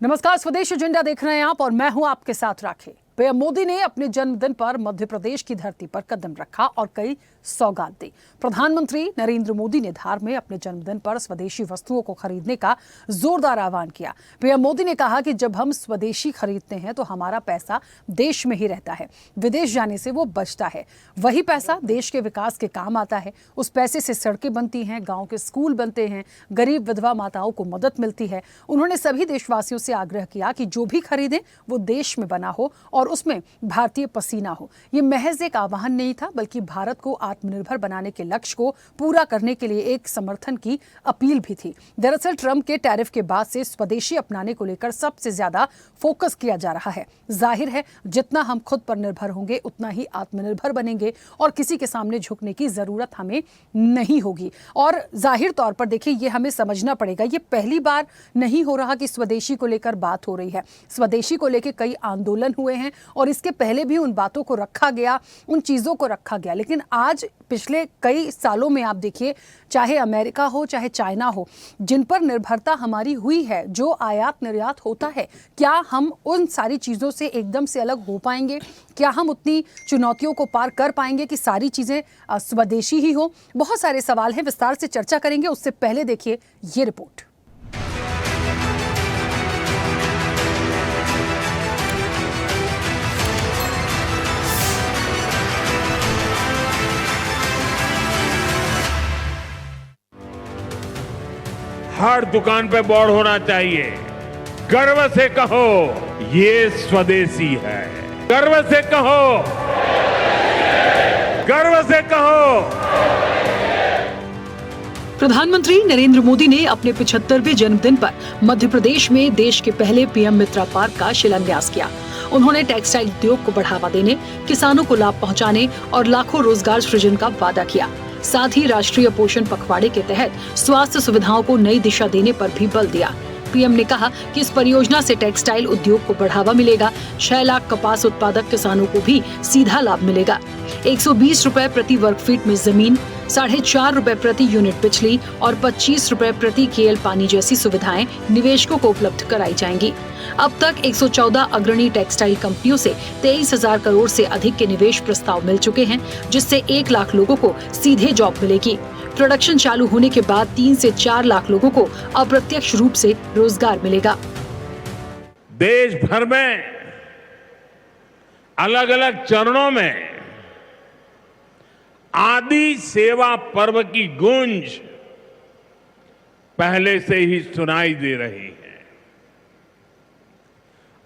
नमस्कार, स्वदेश एजेंडा देख रहे हैं आप और मैं हूं आपके साथ राखी। पीएम मोदी ने अपने जन्मदिन पर मध्य प्रदेश की धरती पर कदम रखा और कई सौगात दी। प्रधानमंत्री नरेंद्र मोदी ने धार में अपने जन्मदिन पर स्वदेशी वस्तुओं को खरीदने का जोरदार आह्वान किया। पीएम मोदी ने कहा कि जब हम स्वदेशी खरीदते हैं तो हमारा पैसा देश में ही रहता है, विदेश जाने से वो बचता है। वही पैसा देश के विकास के काम आता है। उस पैसे से सड़कें बनती हैं, गाँव के स्कूल बनते हैं, गरीब विधवा माताओं को मदद मिलती है। उन्होंने सभी देशवासियों से आग्रह किया कि जो भी खरीदें वो देश में बना हो और उसमें भारतीय पसीना हो। ये महज एक आह्वान नहीं था, बल्कि भारत को आत्मनिर्भर बनाने के लक्ष्य को पूरा करने के लिए एक समर्थन की अपील भी थी। दरअसल ट्रंप के टैरिफ के बाद से स्वदेशी अपनाने को लेकर सबसे ज्यादा फोकस किया जा रहा है। जाहिर है, जितना हम खुद पर निर्भर होंगे उतना ही आत्मनिर्भर बनेंगे और किसी के सामने झुकने की जरूरत हमें नहीं होगी। और जाहिर तौर पर देखिए, ये हमें समझना पड़ेगा, ये पहली बार नहीं हो रहा कि स्वदेशी को लेकर बात हो रही है। स्वदेशी को लेकर कई आंदोलन हुए हैं और इसके पहले भी उन बातों को रखा गया, उन चीजों को रखा गया। लेकिन आज पिछले कई सालों में आप देखिए, चाहे अमेरिका हो चाहे चाइना हो, जिन पर निर्भरता हमारी हुई है, जो आयात निर्यात होता है, क्या हम उन सारी चीजों से एकदम से अलग हो पाएंगे? क्या हम उतनी चुनौतियों को पार कर पाएंगे कि सारी चीजें स्वदेशी ही हो? बहुत सारे सवाल हैं, विस्तार से चर्चा करेंगे। उससे पहले देखिए ये रिपोर्ट। हर दुकान पे बोर्ड होना चाहिए, गर्व से कहो ये स्वदेशी है। गर्व से कहो, गर्व से कहो। प्रधानमंत्री नरेंद्र मोदी ने अपने 75वें जन्मदिन पर मध्य प्रदेश में देश के पहले पीएम मित्रा पार्क का शिलान्यास किया। उन्होंने टेक्सटाइल उद्योग को बढ़ावा देने, किसानों को लाभ पहुंचाने और लाखों रोजगार सृजन का वादा किया। साथ ही राष्ट्रीय पोषण पखवाड़े के तहत स्वास्थ्य सुविधाओं को नई दिशा देने पर भी बल दिया। पीएम ने कहा कि इस परियोजना से टेक्सटाइल उद्योग को बढ़ावा मिलेगा। 6 लाख कपास उत्पादक किसानों को भी सीधा लाभ मिलेगा। 120 रुपए प्रति वर्ग फीट में जमीन, 4.5 रुपए प्रति यूनिट बिजली और 25 रुपए प्रति केएल पानी जैसी सुविधाएं निवेशकों को उपलब्ध कराई जाएंगी। अब तक 114 अग्रणी टेक्सटाइल कंपनियों से 23,000 करोड़ से अधिक के निवेश प्रस्ताव मिल चुके हैं, जिससे 1 लाख लोगों को सीधे जॉब मिलेगी। प्रोडक्शन चालू होने के बाद 3 से 4 लाख लोगों को अप्रत्यक्ष रूप से रोजगार मिलेगा। देश भर में अलग अलग चरणों में आदि सेवा पर्व की गूंज पहले से ही सुनाई दे रही है।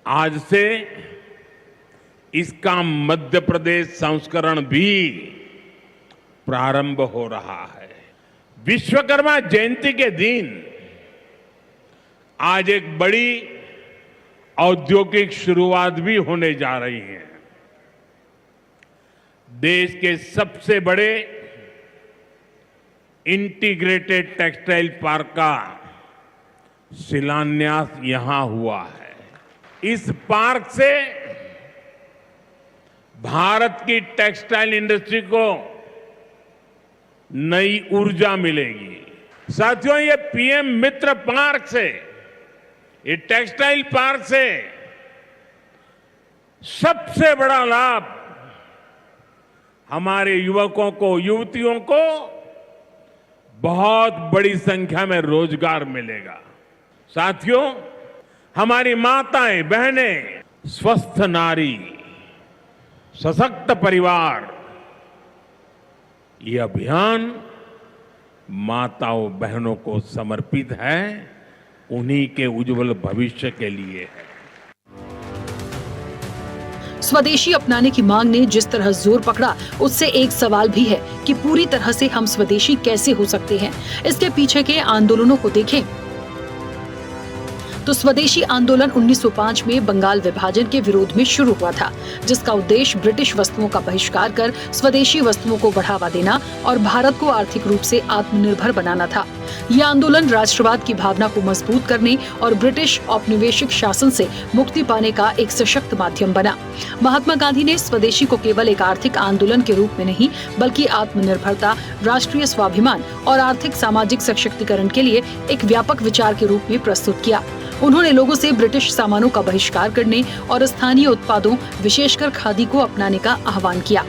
आज से इसका मध्य प्रदेश संस्करण भी प्रारंभ हो रहा है। विश्वकर्मा जयंती के दिन आज एक बड़ी औद्योगिक शुरुआत भी होने जा रही है। देश के सबसे बड़े इंटीग्रेटेड टेक्सटाइल पार्क का शिलान्यास यहां हुआ है। इस पार्क से भारत की टेक्सटाइल इंडस्ट्री को नई ऊर्जा मिलेगी। साथियों, ये पीएम मित्र पार्क से, ये टेक्सटाइल पार्क से सबसे बड़ा लाभ हमारे युवकों को, युवतियों को बहुत बड़ी संख्या में रोजगार मिलेगा। साथियों, हमारी माताएं, बहनें, स्वस्थ नारी, सशक्त परिवार, ये अभियान माताओं बहनों को समर्पित है, उन्हीं के उज्जवल भविष्य के लिए है। स्वदेशी अपनाने की मांग ने जिस तरह जोर पकड़ा, उससे एक सवाल भी है कि पूरी तरह से हम स्वदेशी कैसे हो सकते हैं। इसके पीछे के आंदोलनों को देखें तो स्वदेशी आंदोलन 1905 में बंगाल विभाजन के विरोध में शुरू हुआ था, जिसका उद्देश्य ब्रिटिश वस्तुओं का बहिष्कार कर स्वदेशी वस्तुओं को बढ़ावा देना और भारत को आर्थिक रूप से आत्मनिर्भर बनाना था। ये आंदोलन राष्ट्रवाद की भावना को मजबूत करने और ब्रिटिश औपनिवेशिक शासन से मुक्ति पाने का एक सशक्त माध्यम बना। महात्मा गांधी ने स्वदेशी को केवल एक आर्थिक आंदोलन के रूप में नहीं, बल्कि आत्मनिर्भरता, राष्ट्रीय स्वाभिमान और आर्थिक सामाजिक सशक्तिकरण के लिए एक व्यापक विचार के रूप में प्रस्तुत किया। उन्होंने लोगों से ब्रिटिश सामानों का बहिष्कार करने और स्थानीय उत्पादों, विशेषकर खादी को अपनाने का आह्वान किया।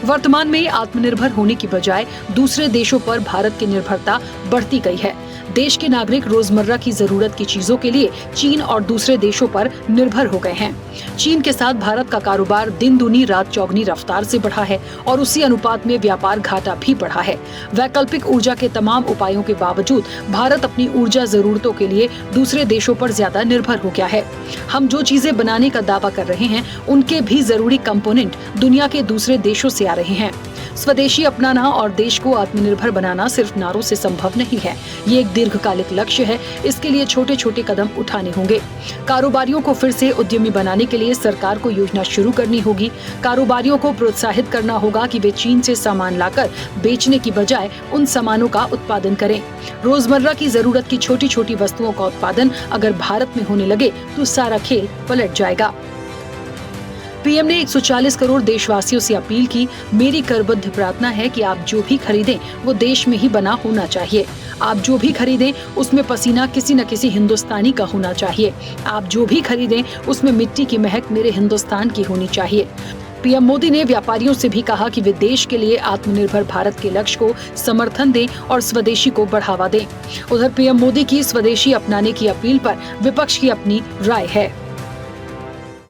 वर्तमान में आत्मनिर्भर होने की बजाय दूसरे देशों पर भारत की निर्भरता बढ़ती गई है। देश के नागरिक रोजमर्रा की जरूरत की चीजों के लिए चीन और दूसरे देशों पर निर्भर हो गए हैं। चीन के साथ भारत का कारोबार दिन दूनी रात चौगुनी रफ्तार से बढ़ा है और उसी अनुपात में व्यापार घाटा भी बढ़ा है। वैकल्पिक ऊर्जा के तमाम उपायों के बावजूद भारत अपनी ऊर्जा जरूरतों के लिए दूसरे देशों पर ज्यादा निर्भर हो गया है। हम जो चीजें बनाने का दावा कर रहे हैं, उनके भी जरूरी कंपोनेंट दुनिया के दूसरे देशों से आ रहे हैं। स्वदेशी अपनाना और देश को आत्मनिर्भर बनाना सिर्फ नारों से संभव नहीं है। ये एक दीर्घकालिक लक्ष्य है। इसके लिए छोटे छोटे कदम उठाने होंगे। कारोबारियों को फिर से उद्यमी बनाने के लिए सरकार को योजना शुरू करनी होगी। कारोबारियों को प्रोत्साहित करना होगा कि वे चीन से सामान लाकर बेचने की बजाय उन सामानों का उत्पादन करें। रोजमर्रा की जरूरत की छोटी छोटी वस्तुओं का उत्पादन अगर भारत में होने लगे तो सारा खेल पलट जाएगा। पीएम ने 140 करोड़ देशवासियों से अपील की, मेरी करबद्ध प्रार्थना है कि आप जो भी खरीदें वो देश में ही बना होना चाहिए। आप जो भी खरीदें उसमें पसीना किसी न किसी हिंदुस्तानी का होना चाहिए। आप जो भी खरीदें उसमें मिट्टी की महक मेरे हिंदुस्तान की होनी चाहिए। पीएम मोदी ने व्यापारियों से भी कहा कि वे देश के लिए आत्मनिर्भर भारत के लक्ष्य को समर्थन दें और स्वदेशी को बढ़ावा दें। उधर पीएम मोदी की स्वदेशी अपनाने की अपील पर विपक्ष की अपनी राय है।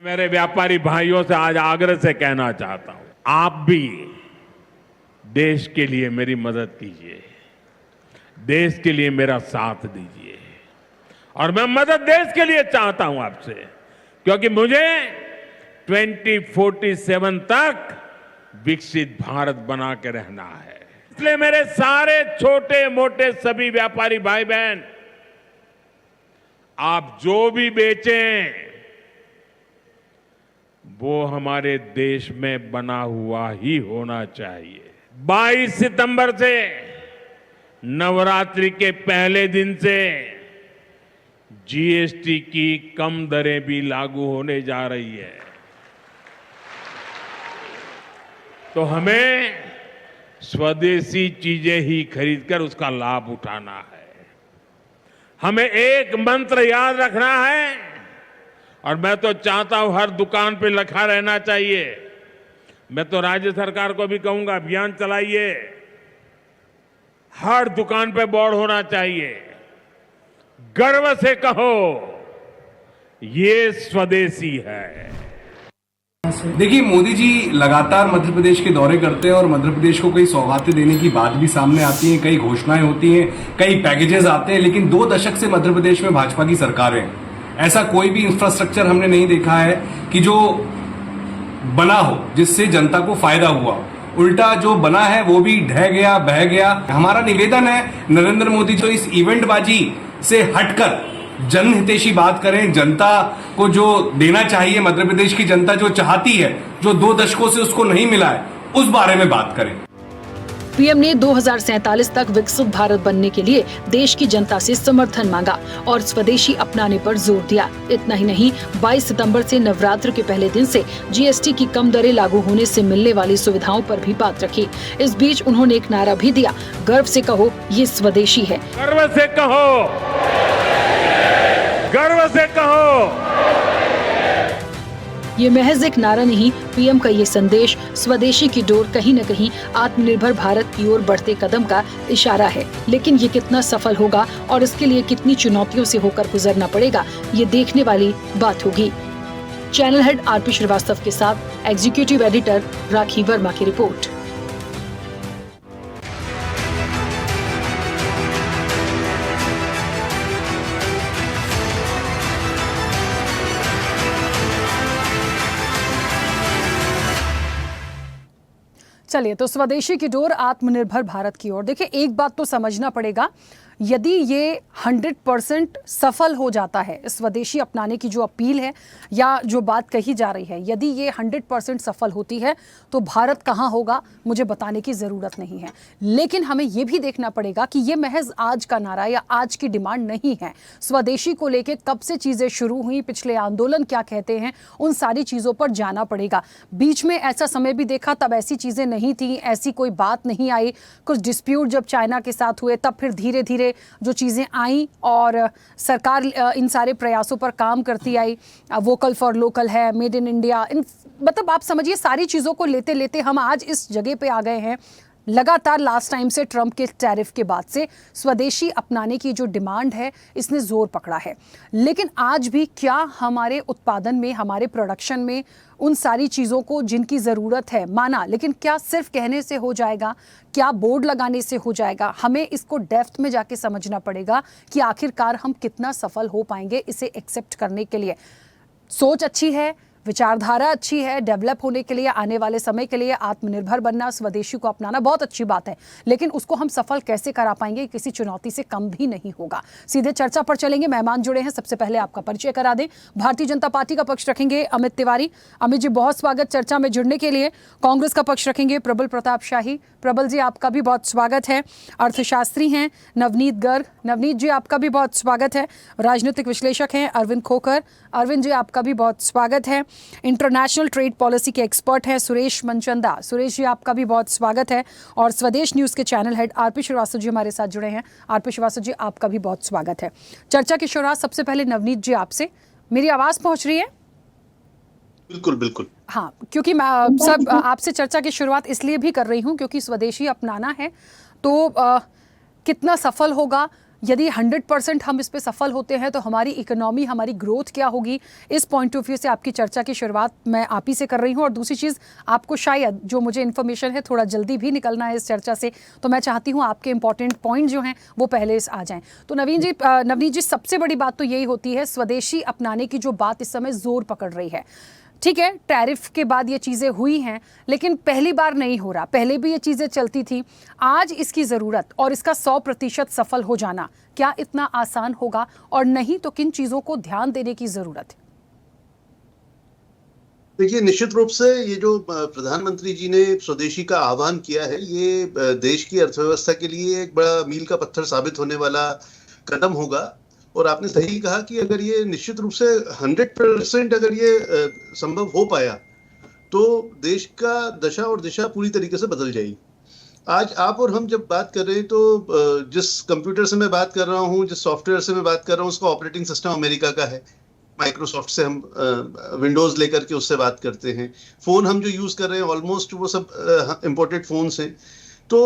मेरे व्यापारी भाइयों से आज आग्रह से कहना चाहता हूं, आप भी देश के लिए मेरी मदद कीजिए, देश के लिए मेरा साथ दीजिए। और मैं मदद देश के लिए चाहता हूं आपसे, क्योंकि मुझे 2047 तक विकसित भारत बना के रहना है। इसलिए मेरे सारे छोटे मोटे सभी व्यापारी भाई बहन, आप जो भी बेचें वो हमारे देश में बना हुआ ही होना चाहिए। 22 सितंबर से नवरात्रि के पहले दिन से जीएसटी की कम दरें भी लागू होने जा रही है। तो हमें स्वदेशी चीजें ही खरीदकर उसका लाभ उठाना है। हमें एक मंत्र याद रखना है, और मैं तो चाहता हूं हर दुकान पे लिखा रहना चाहिए। मैं तो राज्य सरकार को भी कहूंगा, अभियान चलाइए, हर दुकान पे बोर्ड होना चाहिए, गर्व से कहो ये स्वदेशी है। देखिए, मोदी जी लगातार मध्य प्रदेश के दौरे करते हैं और मध्य प्रदेश को कई सौगातें देने की बात भी सामने आती है, कई घोषणाएं होती हैं, कई पैकेजेस आते हैं, लेकिन 2 दशक से मध्य प्रदेश में भाजपा की सरकार है। ऐसा कोई भी इंफ्रास्ट्रक्चर हमने नहीं देखा है कि जो बना हो जिससे जनता को फायदा हुआ। उल्टा जो बना है वो भी ढह गया, बह गया। हमारा निवेदन है, नरेंद्र मोदी जो इस इवेंटबाजी से हटकर जनहितैषी बात करें, जनता को जो देना चाहिए, मध्य प्रदेश की जनता जो चाहती है, जो 2 दशकों से उसको नहीं मिला है, उस बारे में बात करें। पीएम ने 2047 तक विकसित भारत बनने के लिए देश की जनता से समर्थन मांगा और स्वदेशी अपनाने पर जोर दिया। इतना ही नहीं, 22 सितंबर से नवरात्र के पहले दिन से जीएसटी की कम दरें लागू होने से मिलने वाली सुविधाओं पर भी बात रखी। इस बीच उन्होंने एक नारा भी दिया, गर्व से कहो ये स्वदेशी है। गर्व से कहो, गर्व से कहो। ये महज एक नारा नहीं, पीएम का ये संदेश स्वदेशी की डोर कहीं न कहीं आत्मनिर्भर भारत की ओर बढ़ते कदम का इशारा है। लेकिन ये कितना सफल होगा और इसके लिए कितनी चुनौतियों से होकर गुजरना पड़ेगा, ये देखने वाली बात होगी। चैनल हेड आरपी श्रीवास्तव के साथ एग्जीक्यूटिव एडिटर राखी वर्मा की रिपोर्ट। चलिए, तो स्वदेशी की डोर आत्मनिर्भर भारत की ओर। देखिए, एक बात तो समझना पड़ेगा, यदि ये 100% सफल हो जाता है, स्वदेशी अपनाने की जो अपील है या जो बात कही जा रही है, यदि ये 100% सफल होती है तो भारत कहाँ होगा मुझे बताने की ज़रूरत नहीं है। लेकिन हमें ये भी देखना पड़ेगा कि ये महज आज का नारा या आज की डिमांड नहीं है। स्वदेशी को लेके कब से चीज़ें शुरू हुई, पिछले आंदोलन क्या कहते हैं, उन सारी चीज़ों पर जाना पड़ेगा। बीच में ऐसा समय भी देखा तब ऐसी चीज़ें नहीं थी, ऐसी कोई बात नहीं आई। कुछ डिस्प्यूट जब चाइना के साथ हुए तब फिर धीरे धीरे जो चीज़ें आई और सरकार इन सारे प्रयासों पर काम करती आई। वोकल फॉर लोकल है, मेड इन इंडिया, इन मतलब आप समझिए सारी चीज़ों को लेते लेते हम आज इस जगह पे आ गए हैं। लगातार लास्ट टाइम से ट्रंप के टैरिफ के बाद से स्वदेशी अपनाने की जो डिमांड है इसने जोर पकड़ा है। लेकिन आज भी क्या हमारे उत्पादन में, हमारे प्रोडक्शन में उन सारी चीज़ों को जिनकी ज़रूरत है माना, लेकिन क्या सिर्फ कहने से हो जाएगा, क्या बोर्ड लगाने से हो जाएगा? हमें इसको डेप्थ में जाके समझना पड़ेगा कि आखिरकार हम कितना सफल हो पाएंगे इसे एक्सेप्ट करने के लिए। सोच अच्छी है, विचारधारा अच्छी है, डेवलप होने के लिए, आने वाले समय के लिए आत्मनिर्भर बनना, स्वदेशी को अपनाना बहुत अच्छी बात है, लेकिन उसको हम सफल कैसे करा पाएंगे किसी चुनौती से कम भी नहीं होगा। सीधे चर्चा पर चलेंगे। मेहमान जुड़े हैं, सबसे पहले आपका परिचय करा दें। भारतीय जनता पार्टी का पक्ष रखेंगे अमित तिवारी। अमित जी बहुत स्वागत चर्चा में जुड़ने के लिए। कांग्रेस का पक्ष रखेंगे प्रबल प्रताप शाही। प्रबल जी आपका भी बहुत स्वागत है। अर्थशास्त्री हैं नवनीत गर्ग। नवनीत जी आपका भी बहुत स्वागत है। राजनीतिक विश्लेषक हैं अरविंद खोकर। अरविंद जी आपका भी बहुत स्वागत है। इंटरनेशनल ट्रेड पॉलिसी के एक्सपर्ट हैं सुरेश मनचंदा। सुरेश जी आपका भी बहुत स्वागत है। और स्वदेश न्यूज़ के channel head RP Srivastava ji हमारे साथ जुड़े हैं। आरपी श्रीवास्तव जी आपका भी बहुत स्वागत है। चर्चा की शुरुआत सबसे पहले नवनीत जी आपसे। मेरी आवाज़ पहुंच रही है? बिल्कुल बिल्कुल। हाँ, क्योंकि मैं सब आपसे चर्चा की शुरुआत इसलिए भी कर रही हूँ क्योंकि स्वदेशी अपनाना है तो कितना सफल होगा, यदि 100% हम इस पे सफल होते हैं तो हमारी इकोनॉमी, हमारी ग्रोथ क्या होगी, इस पॉइंट ऑफ व्यू से आपकी चर्चा की शुरुआत मैं आप ही से कर रही हूँ। और दूसरी चीज़, आपको शायद जो मुझे इन्फॉर्मेशन है थोड़ा जल्दी भी निकलना है इस चर्चा से, तो मैं चाहती हूँ आपके इंपॉर्टेंट पॉइंट जो हैं वो पहले आ जाएँ। तो नवनीत जी सबसे बड़ी बात तो यही होती है, स्वदेशी अपनाने की जो बात इस समय जोर पकड़ रही है। ठीक है, टैरिफ के बाद ये चीज़ें हुई हैं, लेकिन पहली बार नहीं हो रहा, पहले भी ये चीज़ें चलती थी। आज इसकी ज़रूरत और इसका 100% सफल हो जाना क्या इतना आसान होगा, और नहीं तो किन चीज़ों को ध्यान देने की ज़रूरत है? देखिए, निश्चित रूप से ये जो प्रधानमंत्री जी ने स्वदेशी का आह्वान किया है, ये देश की अर्थव्यवस्था के लिए एक बड़ा मील का पत्थर साबित होने वाला कदम होगा। और आपने सही कहा कि अगर ये निश्चित रूप से 100% अगर ये संभव हो पाया तो देश का दशा और दिशा पूरी तरीके से बदल जाएगी। आज आप और हम जब बात कर रहे हैं तो जिस कंप्यूटर से मैं बात कर रहा हूँ, जिस सॉफ्टवेयर से मैं बात कर रहा हूँ, उसका ऑपरेटिंग सिस्टम अमेरिका का है। माइक्रोसॉफ्ट से हम विंडोज लेकर के उससे बात करते हैं। फोन हम जो यूज कर रहे हैं ऑलमोस्ट वो सब इंपोर्टेड फोन्स हैं। तो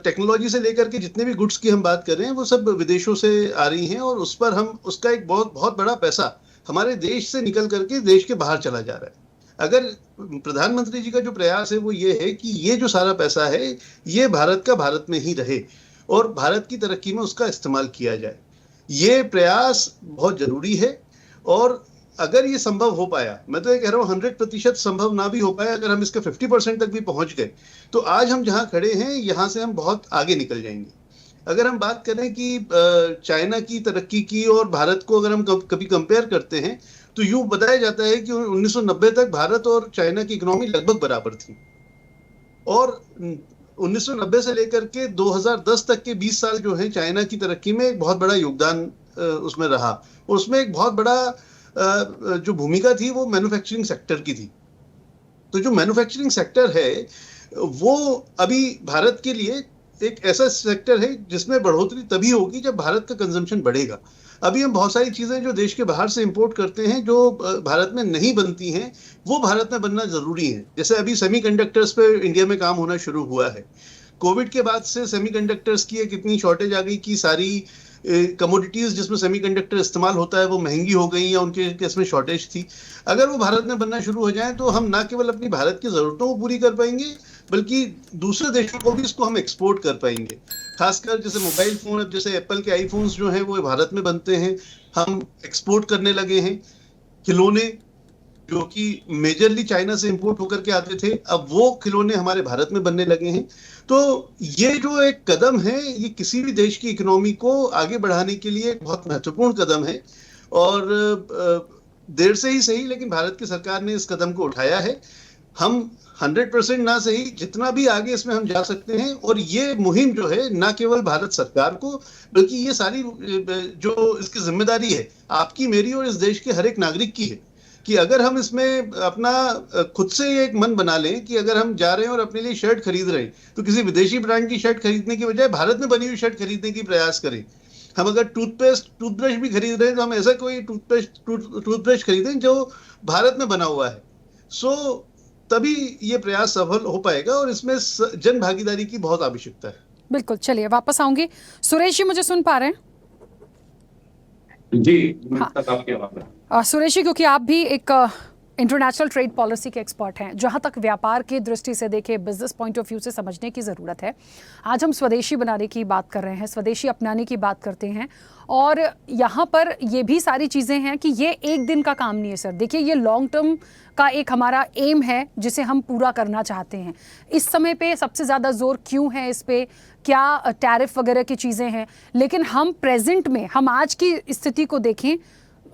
टेक्नोलॉजी से लेकर के जितने भी गुड्स की हम बात कर रहे हैं वो सब विदेशों से आ रही हैं, और उस पर हम उसका एक बहुत बहुत बड़ा पैसा हमारे देश से निकल करके देश के बाहर चला जा रहा है। अगर प्रधानमंत्री जी का जो प्रयास है वो ये है कि ये जो सारा पैसा है ये भारत का भारत में ही रहे और भारत की तरक्की में उसका इस्तेमाल किया जाए, ये प्रयास बहुत जरूरी है। और अगर ये संभव हो पाया, मैं तो ये कह रहा हूँ 100% संभव ना भी हो पाया, अगर हम इसके 50% तक भी पहुंच गए तो आज हम जहां खड़े हैं यहां से हम बहुत आगे निकल जाएंगे। अगर हम बात करें कि चाइना की तरक्की की और भारत को अगर हम कभी कंपेयर करते हैं तो यूं बताया जाता है कि 1990 तक भारत और चाइना की इकोनॉमी लगभग बराबर थी, और 1990 से लेकर के 2010 तक के 20 साल जो है चाइना की तरक्की में एक बहुत बड़ा योगदान उसमें रहा। और उसमें एक बहुत बड़ा जो भूमिका थी वो मैन्युफैक्चरिंग सेक्टर की थी। तो जो मैन्युफैक्चरिंग सेक्टर है वो अभी भारत के लिए एक ऐसा सेक्टर है जिसमें बढ़ोतरी तभी होगी जब भारत का कंजम्पशन बढ़ेगा। अभी हम बहुत सारी चीजें जो देश के बाहर से इंपोर्ट करते हैं जो भारत में नहीं बनती हैं वो भारत में बनना जरूरी है। जैसे अभी सेमीकंडक्टर्स पे इंडिया में काम होना शुरू हुआ है। कोविड के बाद से सेमीकंडक्टर्स की एक इतनी शॉर्टेज आ गई कि सारी कमोडिटीज जिसमें सेमीकंडक्टर इस्तेमाल होता है वो महंगी हो गई या उनके केस में शॉर्टेज थी। अगर वो भारत में बनना शुरू हो जाए तो हम ना केवल अपनी भारत की जरूरतों को पूरी कर पाएंगे बल्कि दूसरे देशों को भी इसको हम एक्सपोर्ट कर पाएंगे। खासकर जैसे मोबाइल फोन, अब जैसे एप्पल के आईफोन्स जो हैं वो भारत में बनते हैं, हम एक्सपोर्ट करने लगे हैं। खिलौने जो कि मेजरली चाइना से इंपोर्ट होकर के आते थे, अब वो खिलौने हमारे भारत में बनने लगे हैं। तो ये जो एक कदम है, ये किसी भी देश की इकोनॉमी को आगे बढ़ाने के लिए एक बहुत महत्वपूर्ण कदम है। और देर से ही सही, लेकिन भारत की सरकार ने इस कदम को उठाया है। हम 100% ना सही, जितना भी आगे इसमें हम जा सकते हैं। और ये मुहिम जो है, ना केवल भारत सरकार को, बल्कि ये सारी जो इसकी जिम्मेदारी है आपकी, मेरी और इस देश के हर एक नागरिक की है, कि अगर हम इसमें अपना खुद से एक मन बना लें कि अगर हम जा रहे हैं और अपने लिए शर्ट खरीद रहे हैं, तो किसी विदेशी ब्रांड की शर्ट खरीदने की बजाय भारत में बनी हुई शर्ट खरीदने की प्रयास करें। हम अगर टूथब्रश भी खरीद रहे हैं, तो हम ऐसा कोई टूथब्रश खरीदें जो भारत में बना हुआ है। सो तभी ये प्रयास सफल हो पाएगा, और इसमें जन भागीदारी की बहुत आवश्यकता है। बिल्कुल, चलिए वापस आऊंगी। सुरेश जी, मुझे सुन पा रहे हैं? जी, हाँ। तक आपकी आवाज है। सुरेश जी, क्योंकि आप भी एक इंटरनेशनल ट्रेड पॉलिसी के एक्सपर्ट हैं, जहां तक व्यापार की दृष्टि से देखें, बिजनेस पॉइंट ऑफ व्यू से समझने की ज़रूरत है। आज हम स्वदेशी बनाने की बात कर रहे हैं, स्वदेशी अपनाने की बात करते हैं, और यहाँ पर ये भी सारी चीज़ें हैं कि ये एक दिन का काम नहीं है सर। देखिए, ये लॉन्ग टर्म का एक हमारा एम है जिसे हम पूरा करना चाहते हैं। इस समय पे सबसे ज़्यादा जोर क्यों है इस पे, क्या टैरिफ वगैरह की चीज़ें हैं, लेकिन हम प्रेजेंट में, हम आज की स्थिति को देखें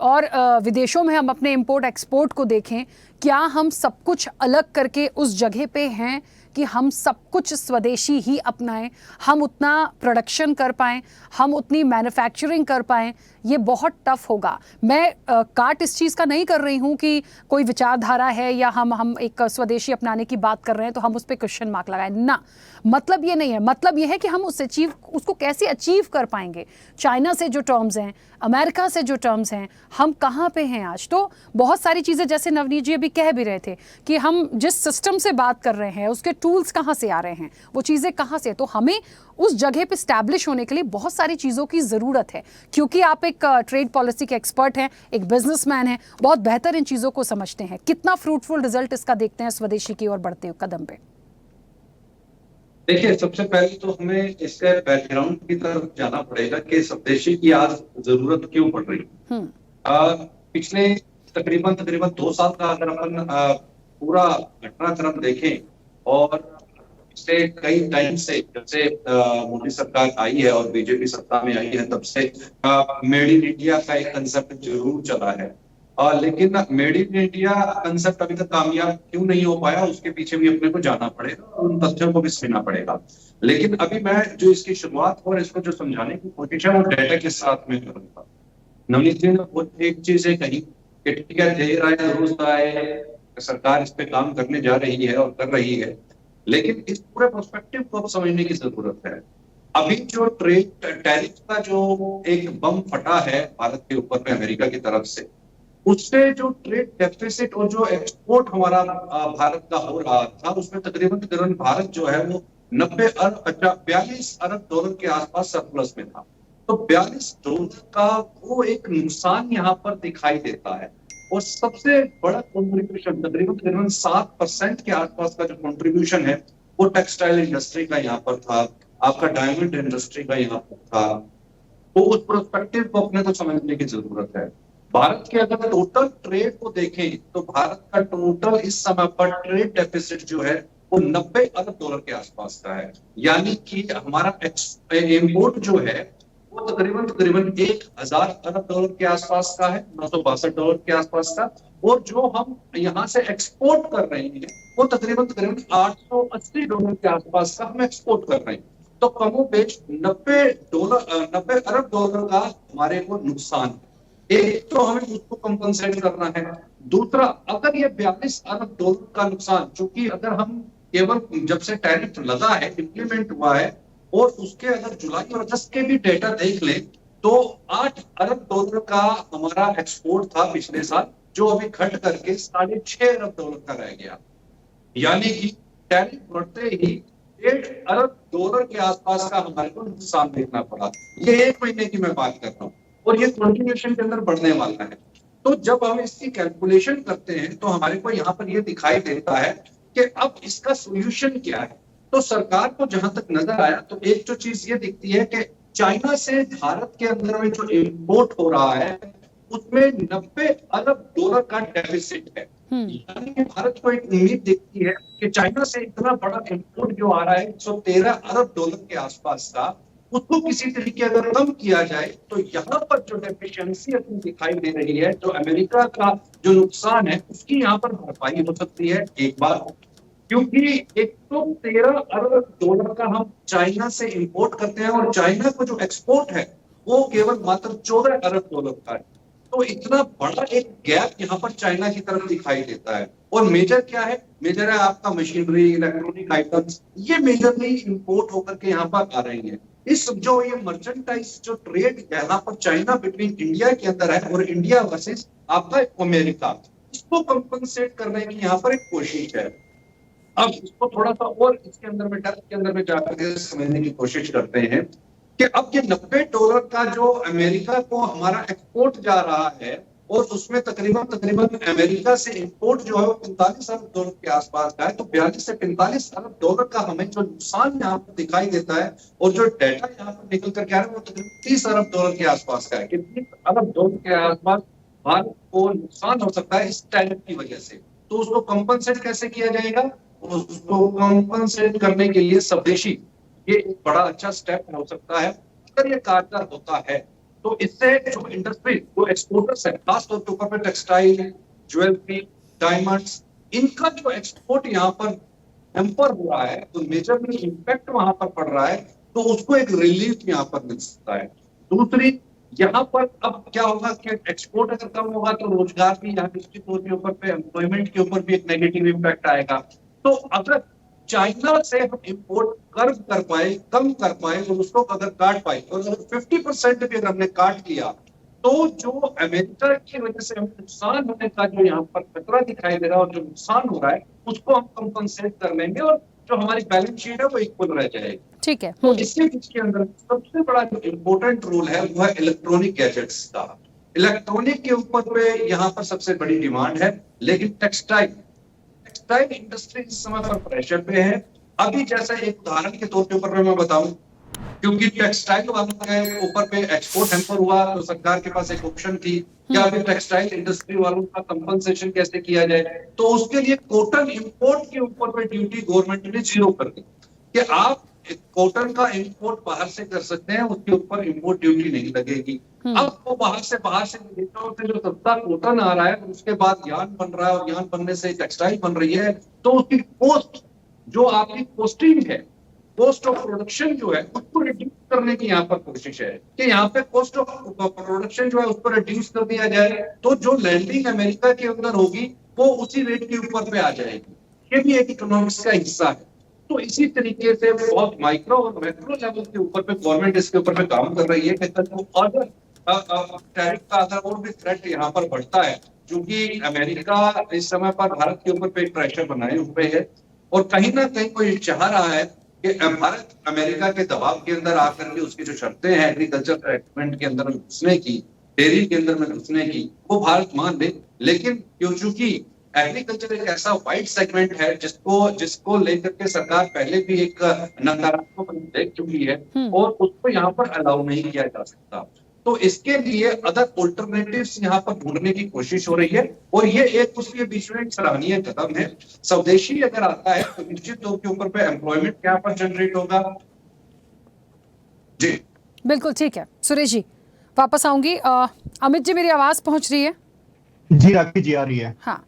और विदेशों में हम अपने इंपोर्ट एक्सपोर्ट को देखें, क्या हम सब कुछ अलग करके उस जगह पे हैं कि हम सब कुछ स्वदेशी ही अपनाएं, हम उतना प्रोडक्शन कर पाएं, हम उतनी मैन्युफैक्चरिंग कर पाएं? ये बहुत टफ होगा। मैं काट इस चीज़ का नहीं कर रही हूँ कि कोई विचारधारा है या हम एक स्वदेशी अपनाने की बात कर रहे हैं तो हम उस पर क्वेश्चन मार्क लगाएं ना। मतलब ये नहीं है, मतलब ये है कि हम उसको कैसे अचीव कर पाएंगे। चाइना से जो टर्म्स हैं, अमेरिका से जो टर्म्स हैं, हम कहाँ पे हैं आज? तो बहुत सारी चीज़ें, जैसे नवनीत जी अभी कह भी रहे थे कि हम जिस सिस्टम से बात कर रहे हैं उसके टूल्स कहाँ से आ रहे हैं, वो चीज़ें कहाँ से, तो हमें उस जगह पे स्टैब्लिश होने के लिए बहुत सारी चीज़ों की ज़रूरत है। क्योंकि आप एक ट्रेड पॉलिसी के एक्सपर्ट हैं, एक बिजनेसमैन हैं, बहुत बेहतर इन चीज़ों को समझते हैं। कितना फ्रूटफुल रिजल्ट इसका देखते हैं स्वदेशी की ओर बढ़ते कदम पे? देखिए, सबसे पहले तो हमें इसके बैकग्राउंड की तरफ जाना पड़ेगा कि स्वदेशी की आज जरूरत क्यों पड़ रही है। पिछले तकरीबन 2 साल का अगर अपन पूरा घटनाक्रम देखें, और पिछले कई टाइम से, जब से मोदी सरकार आई है और बीजेपी सत्ता में आई है, तब से मेड इन इंडिया का एक कंसेप्ट जरूर चला है। लेकिन मेड इन इंडिया कंसेप्ट अभी तक कामयाब क्यों नहीं हो पाया, उसके पीछे भी अपने को जाना पड़ेगा और उन तथ्यों को भी सुनना पड़ेगा। लेकिन अभी मैं जो इसकी शुरुआत और इसको जो समझाने की कोशिश है वो डेटा के साथ में करूंगा। नवनीत जी ने एक चीज कही कि ठीक है, देर आए दुरुस्त आए, सरकार इस पे काम करने जा रही है और कर रही है, लेकिन इस पूरे पर्सपेक्टिव को समझने की जरूरत है। अभी जो ट्रेड टैरिफ का जो एक बम फटा है भारत के ऊपर में अमेरिका की तरफ से, उससे जो ट्रेड डेफिसिट और जो एक्सपोर्ट हमारा भारत का हो रहा था, उसमें तकरीबन भारत जो है वो 42 अरब डॉलर के आसपास सरप्लस में था। तो 42 डॉलर का वो एक नुकसान यहाँ पर दिखाई देता है। और सबसे बड़ा कंट्रीब्यूशन तकरीबन 7% के आसपास का जो कंट्रीब्यूशन है वो टेक्सटाइल इंडस्ट्री का यहाँ पर था, आपका डायमंड इंडस्ट्री का यहाँ पर था। तो उस पर्सपेक्टिव को अपने को समझने की जरूरत है। भारत के अगर टोटल ट्रेड को देखें तो भारत का टोटल इस समय पर ट्रेड डेफिसिट जो है वो 90 अरब डॉलर के आसपास का है। यानी कि हमारा इंपोर्ट जो है वो तकरीबन 1000 अरब डॉलर के आसपास का है, 962 डॉलर के आसपास का। और जो हम यहाँ से एक्सपोर्ट कर रहे हैं वो तकरीबन 880 डॉलर के आसपास का हम एक्सपोर्ट कर रहे हैं। तो कमोबेश 90 अरब डॉलर का हमारे को नुकसान है। एक तो हमें उसको कंपनसेट करना है। दूसरा, अगर ये 42 अरब डॉलर का नुकसान, चूंकि अगर हम केवल जब से टैरिफ लगा है, इंप्लीमेंट हुआ है, और उसके अगर जुलाई और अगस्त के भी डेटा देख लें तो 8 अरब डॉलर का हमारा एक्सपोर्ट था पिछले साल, जो अभी घट करके 6.5 अरब डॉलर का रह गया। यानी कि टैरिफ बढ़ते ही 1.5 अरब डॉलर के आसपास का हमारे को नुकसान देखना पड़ा। ये 1 महीने की मैं बात कर रहा हूँ, और ये कंटिन्यूएशन के अंदर बढ़ने वाला है। तो जब हम इसकी कैलकुलेशन करते हैं तो हमारे को यहाँ पर ये दिखाई देता है कि अब इसका सोल्यूशन क्या है। तो सरकार को जहां तक नजर आया तो एक जो चीज ये दिखती है कि चाइना से भारत के अंदर में जो इंपोर्ट हो रहा है उसमें 90 अरब डॉलर का डेफिसिट है। यानी कि भारत को एक उम्मीद दिखती है कि चाइना से इतना बड़ा इंपोर्ट जो आ रहा है 113 अरब डॉलर के आसपास का, उसको किसी तरीके अगर कम किया जाए तो यहाँ पर जो डेफिशिएंसी अपनी दिखाई दे रही है, जो अमेरिका का जो नुकसान है उसकी यहाँ पर भरपाई हो सकती है। एक बार क्योंकि 113 अरब डॉलर का हम चाइना से इंपोर्ट करते हैं और चाइना को जो एक्सपोर्ट है वो केवल मात्र 14 अरब डॉलर का है। तो इतना बड़ा एक गैप यहाँ पर चाइना की तरफ दिखाई देता है। और मेजर क्या है? मेजर है आपका मशीनरी, इलेक्ट्रॉनिक आइटम्स, ये मेजरली इंपोर्ट होकर के यहाँ पर आ रही है। इस जो ये मर्चेंटाइज जो ट्रेड यहाँ पर चाइना बिटवीन इंडिया के अंदर है और इंडिया वर्सेस आपका अमेरिका, इसको कंपनसेट करने की यहाँ पर एक कोशिश है। अब इसको थोड़ा सा और इसके अंदर में डेप्थ के अंदर में जाकर के समझने की कोशिश करते हैं कि अब ये $90 का जो अमेरिका को हमारा एक्सपोर्ट जा रहा है और उसमें तकरीबन अमेरिका से इंपोर्ट जो है वो 45 अरब डॉलर के आसपास का है। तो 42 से 45 अरब डॉलर का हमें जो नुकसान यहाँ पर दिखाई देता है और जो डेटा यहाँ पर निकल करके आ रहा है वो तकरीबन 30 अरब डॉलर के आसपास का है कि 30 अरब डॉलर के आसपास भारत को नुकसान हो सकता है इस टैरिफ की वजह से। तो उसको कंपनसेट कैसे किया जाएगा? उसको कंपनसेट करने के लिए स्वदेशी ये एक बड़ा अच्छा स्टेप हो सकता है। अगर ये कारगर होता है तो इससे जो इंडस्ट्री, जो एक्सपोर्टर्स है, खासतौर के ऊपर पे टेक्सटाइल, ज्वेलरी, डायमंड्स, इनका जो एक्सपोर्ट यहाँ पर हैम्पर हो रहा है, तो मेजरली इम्पैक्ट वहां पर पड़ रहा है, तो उसको एक रिलीफ यहाँ पर मिल सकता है। दूसरी, यहाँ पर अब क्या होगा कि एक्सपोर्ट अगर कम होगा तो रोजगार भी यहाँ निश्चित तौर के ऊपर पे, एम्प्लॉयमेंट के ऊपर भी एक नेगेटिव इम्पैक्ट आएगा। तो अगर चाइना से हम इंपोर्ट कर पाए, कम कर पाए और उसको अगर काट पाए, और अगर 50% भी अगर हमने काट लिया, तो जो अमेरिका की वजह से हमें नुकसान होने का जो यहाँ पर खतरा दिखाई दे रहा है और जो नुकसान हो रहा है उसको हम कंपनसेट कर लेंगे और जो हमारी बैलेंस शीट है वो इक्वल रह जाएगी। ठीक है। तो इसके पीछे अंदर सबसे बड़ा जो इम्पोर्टेंट रोल है वो है इलेक्ट्रॉनिक गैजेट्स का। इलेक्ट्रॉनिक के ऊपर पे यहाँ पर सबसे बड़ी डिमांड है, लेकिन टेक्सटाइल इंडस्ट्री इस समय पर प्रेशर पे है। अभी जैसा एक उदाहरण के तौर के ऊपर मैं बताऊं, क्योंकि टेक्सटाइल वालों के ऊपर पे एक्सपोर्ट हैम्पर हुआ तो सरकार के पास एक ऑप्शन थी कि अभी टेक्सटाइल इंडस्ट्री वालों का कंपनसेशन कैसे किया जाए, तो उसके लिए कॉटन इंपोर्ट के ऊपर पे ड्यूटी गवर्नमेंट ने 0 कर दी कि आप कॉटन का इंपोर्ट बाहर से कर सकते हैं, उसके ऊपर इंपोर्ट ड्यूटी नहीं लगेगी। अब वो बाहर से विदेशों से जो सस्ता कॉटन आ रहा है, उसके बाद यार्न बन रहा है और यार्न बनने से टेक्सटाइल बन रही है, तो उसकी कॉस्ट, जो आपकी कॉस्टिंग है, कॉस्ट ऑफ प्रोडक्शन जो है उसको रिड्यूस करने की यहाँ पर कोशिश है कि यहाँ पे कॉस्ट ऑफ प्रोडक्शन जो है उसको रिड्यूस कर दिया जाए, तो जो लैंडिंग अमेरिका के अंदर होगी वो उसी रेट के ऊपर पे आ जाएगी। ये भी एक इकोनॉमिक्स का हिस्सा है। तो इसी तरीके से बहुत माइक्रो और मैक्रो लेवल के ऊपर पे गवर्नमेंट इसके ऊपर पे काम कर रही है कि अगर टैरिफ का अगर और भी थ्रेट यहाँ पर बढ़ता है, क्योंकि अमेरिका इस समय पर भारत के ऊपर पे प्रेशर बनाए हुए है और कहीं ना कहीं कोई चाह रहा है कि भारत अमेरिका के दबाव के अंदर आकर के उसकी जो शर्तें हैं एग्रीकल्चर सेगमेंट के अंदर घुसने की, डेयरी के अंदर में घुसने की, वो भारत मान ले। लेकिन चूंकि एग्रीकल्चर एक ऐसा वाइड सेगमेंट है जिसको लेकर के सरकार पहले भी एक नकारात्मक देख चुकी है और उसको यहाँ पर अलाउ नहीं किया जा सकता, तो इसके लिए अदर ऑल्टरनेटिव्स यहाँ पर ढूंढने की कोशिश हो रही है और ये एक उसके बीच में एक सराहनीय कदम है। स्वदेशी अगर आता है तो निश्चित तौर के ऊपर पे एम्प्लॉयमेंट यहाँ पर जनरेट होगा। जी बिल्कुल ठीक है। सुरेश जी वापस आऊंगी। अमित जी मेरी आवाज पहुंच रही है? जी राखी जी आ रही है। हाँ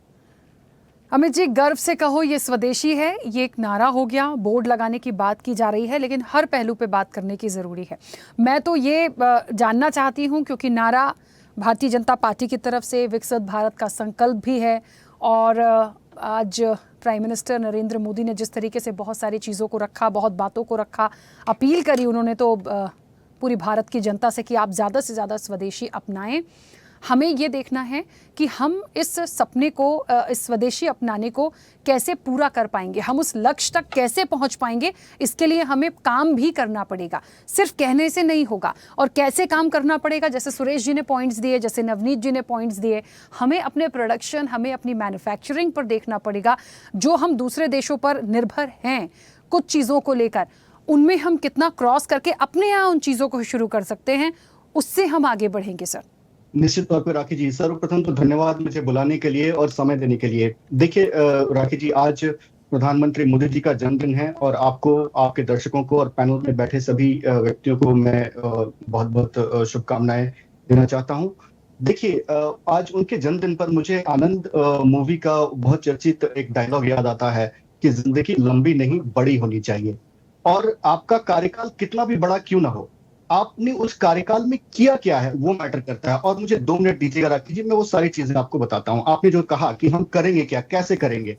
अमित जी, गर्व से कहो ये स्वदेशी है, ये एक नारा हो गया, बोर्ड लगाने की बात की जा रही है, लेकिन हर पहलू पे बात करने की ज़रूरी है। मैं तो ये जानना चाहती हूँ, क्योंकि नारा भारतीय जनता पार्टी की तरफ से विकसित भारत का संकल्प भी है और आज प्राइम मिनिस्टर नरेंद्र मोदी ने जिस तरीके से बहुत सारी चीज़ों को रखा, बहुत बातों को रखा, अपील करी उन्होंने तो पूरी भारत की जनता से कि आप ज़्यादा से ज़्यादा स्वदेशी अपनाएं। हमें ये देखना है कि हम इस सपने को, इस स्वदेशी अपनाने को कैसे पूरा कर पाएंगे, हम उस लक्ष्य तक कैसे पहुंच पाएंगे। इसके लिए हमें काम भी करना पड़ेगा, सिर्फ कहने से नहीं होगा। और कैसे काम करना पड़ेगा, जैसे सुरेश जी ने पॉइंट्स दिए, जैसे नवनीत जी ने पॉइंट्स दिए, हमें अपने प्रोडक्शन, हमें अपनी मैन्युफैक्चरिंग पर देखना पड़ेगा। जो हम दूसरे देशों पर निर्भर हैं कुछ चीज़ों को लेकर, उनमें हम कितना क्रॉस करके अपने यहाँ उन चीज़ों को शुरू कर सकते हैं, उससे हम आगे बढ़ेंगे। सर निश्चित तौर पर राखी जी, सर्वप्रथम तो धन्यवाद मुझे बुलाने के लिए और समय देने के लिए। देखिए राखी जी, आज प्रधानमंत्री मोदी जी का जन्मदिन है और आपको, आपके दर्शकों को और पैनल में बैठे सभी व्यक्तियों को मैं बहुत बहुत शुभकामनाएं देना चाहता हूं। देखिए आज उनके जन्मदिन पर मुझे आनंद मूवी का बहुत चर्चित एक डायलॉग याद आता है कि जिंदगी लंबी नहीं बड़ी होनी चाहिए। और आपका कार्यकाल कितना भी बड़ा क्यों ना हो, आपने उस कार्यकाल में किया क्या है वो मैटर करता है। और मुझे 2 मिनट दीजिएगा राखी जी, मैं वो सारी चीजें आपको बताता हूं। आपने जो कहा कि हम करेंगे क्या, कैसे करेंगे,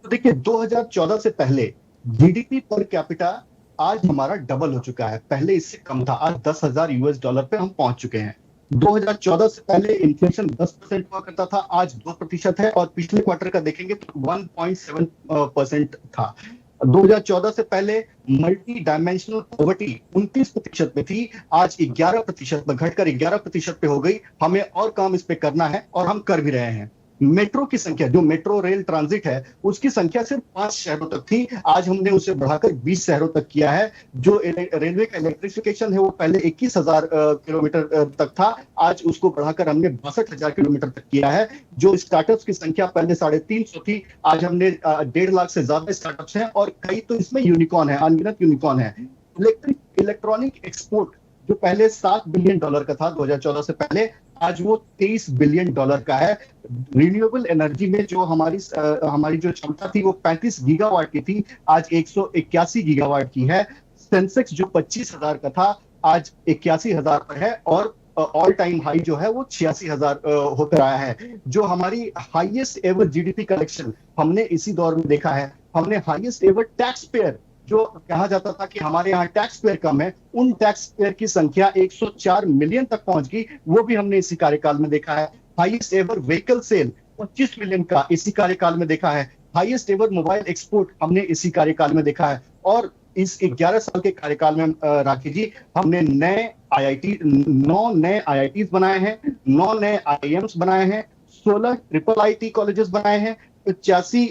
तो देखिए 2014 से पहले जीडीपी पर कैपिटा आज हमारा डबल हो चुका है। पहले इससे कम था, आज $10,000 पे हम पहुंच चुके हैं। 2014 से पहले इन्फ्लेशन 10% हुआ करता था, आज 2% है। और पिछले क्वार्टर का देखेंगे तो 1.7% था। 2014 से पहले मल्टी डायमेंशनल पॉवर्टी 29% में थी, आज 11% में घटकर 11% पे हो गई। हमें और काम इस पे करना है और हम कर भी रहे हैं। मेट्रो की संख्या, जो मेट्रो रेल ट्रांजिट है, उसकी संख्या सिर्फ 5 शहरों तक थी, आज हमने उसे बढ़ाकर 20 शहरों तक किया है। जो रेलवे का इलेक्ट्रिफिकेशन है वो पहले 21,000 किलोमीटर तक था, आज उसको बढ़ाकर हमने 62,000 किलोमीटर तक किया है। जो स्टार्टअप्स की संख्या पहले 350 थी, आज हमने 1.5 लाख से ज्यादा स्टार्टअप्स हैं और कई तो इसमें यूनिकॉर्न है, अनगिनत यूनिकॉर्न है। इलेक्ट्रॉनिक एक्सपोर्ट जो पहले $7 बिलियन का था 2014 से पहले, आज वो $23 बिलियन का है। रिन्यूएबल एनर्जी में जो हमारी जो क्षमता थी वो 35 गीगावाट की थी, आज 181 गीगावाट की है। सेंसेक्स जो 25,000 का था, आज 81,000 पर है। और ऑल टाइम हाई जो है वो 86,000 होकर आया है। जो हमारी हाईएस्ट एवर जीडीपी कलेक्शन हमने इसी दौर में देखा है। हमने हाईएस्ट एवर टैक्स पेयर, जो कहा जाता था कि हमारे यहाँ टैक्स पेयर कम है, उन टैक्स पेयर की संख्या 104 मिलियन तक पहुंच गई, वो भी हमने इसी कार्यकाल में देखा है। Highest ever vehicle sale 25 million का इसी कार्यकाल में देखा है। हाईएस्ट एवर मोबाइल एक्सपोर्ट हमने इसी कार्यकाल में देखा है। और इस 11 साल के कार्यकाल में राखी जी, हमने 9 नए आईआईटीज बनाए हैं, 9 नए आईएम्स बनाए हैं, 16 ट्रिपल आईटी कॉलेजेस बनाए हैं, 85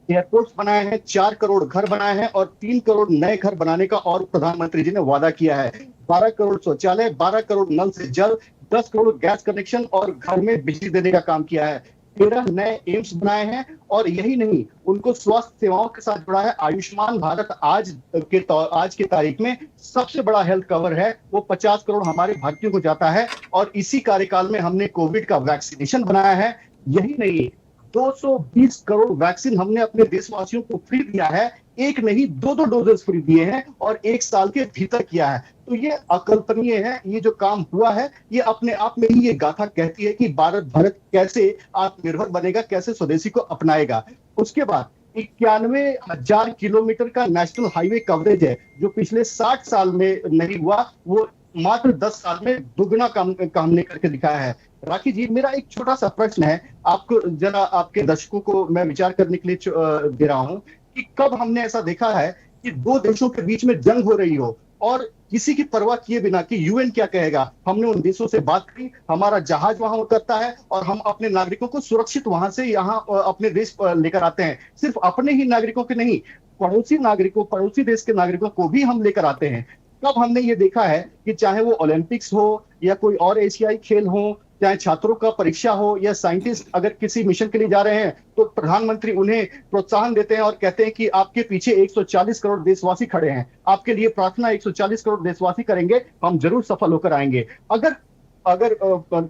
एयरपोर्ट्स बनाए हैं, 4 करोड़ घर बनाए हैं और 3 करोड़ नए घर बनाने का और प्रधानमंत्री जी ने वादा किया है। 12 करोड़ शौचालय, 12 करोड़ नल से जल, 10 करोड़ गैस कनेक्शन और घर में बिजली देने का काम किया है। 13 नए एम्स बनाए हैं और यही नहीं, उनको स्वास्थ्य सेवाओं के साथ जुड़ा है। आयुष्मान भारत आज की तारीख में सबसे बड़ा हेल्थ कवर है, वो 50 करोड़ हमारे भारतीयों को जाता है। और इसी कार्यकाल में हमने कोविड का वैक्सीनेशन बनाया है। यही नहीं, 220 करोड़ वैक्सीन हमने अपने देशवासियों को फ्री दिया है। एक नहीं, 2 डोजेस फ्री दिए हैं और 1 साल के भीतर किया है। तो ये अकल्पनीय है, ये जो काम हुआ है, ये अपने आप में ही ये गाथा कहती है कि भारत कैसे आत्मनिर्भर बनेगा, कैसे स्वदेशी को अपनाएगा। उसके बाद 91,000 किलोमीटर का नेशनल हाईवे कवरेज है, जो पिछले 60 साल में नहीं हुआ, वो मात्र 10 साल में दुगना काम हमने करके दिखाया है। राखी जी, मेरा एक छोटा सा प्रश्न है आपको, जरा आपके दर्शकों को मैं विचार करने के लिए दे रहा हूं कि कब हमने ऐसा देखा है कि 2 देशों के बीच में जंग हो रही हो और किसी की परवाह किए बिना कि यूएन क्या कहेगा, हमने उन देशों से बात की, हमारा जहाज वहां उतरता है और हम अपने नागरिकों को सुरक्षित वहां से यहाँ अपने देश लेकर आते हैं। सिर्फ अपने ही नागरिकों के नहीं, पड़ोसी देश के नागरिकों को भी हम लेकर आते हैं। कब हमने ये देखा है कि चाहे वो ओलंपिक्स हो या कोई और एशियाई खेल हो, चाहे छात्रों का परीक्षा हो या साइंटिस्ट अगर किसी मिशन के लिए जा रहे हैं, तो प्रधानमंत्री उन्हें प्रोत्साहन देते हैं और कहते हैं कि आपके पीछे 140 करोड़ देशवासी खड़े हैं, आपके लिए प्रार्थना 140 करोड़ देशवासी करेंगे, हम जरूर सफल होकर आएंगे। अगर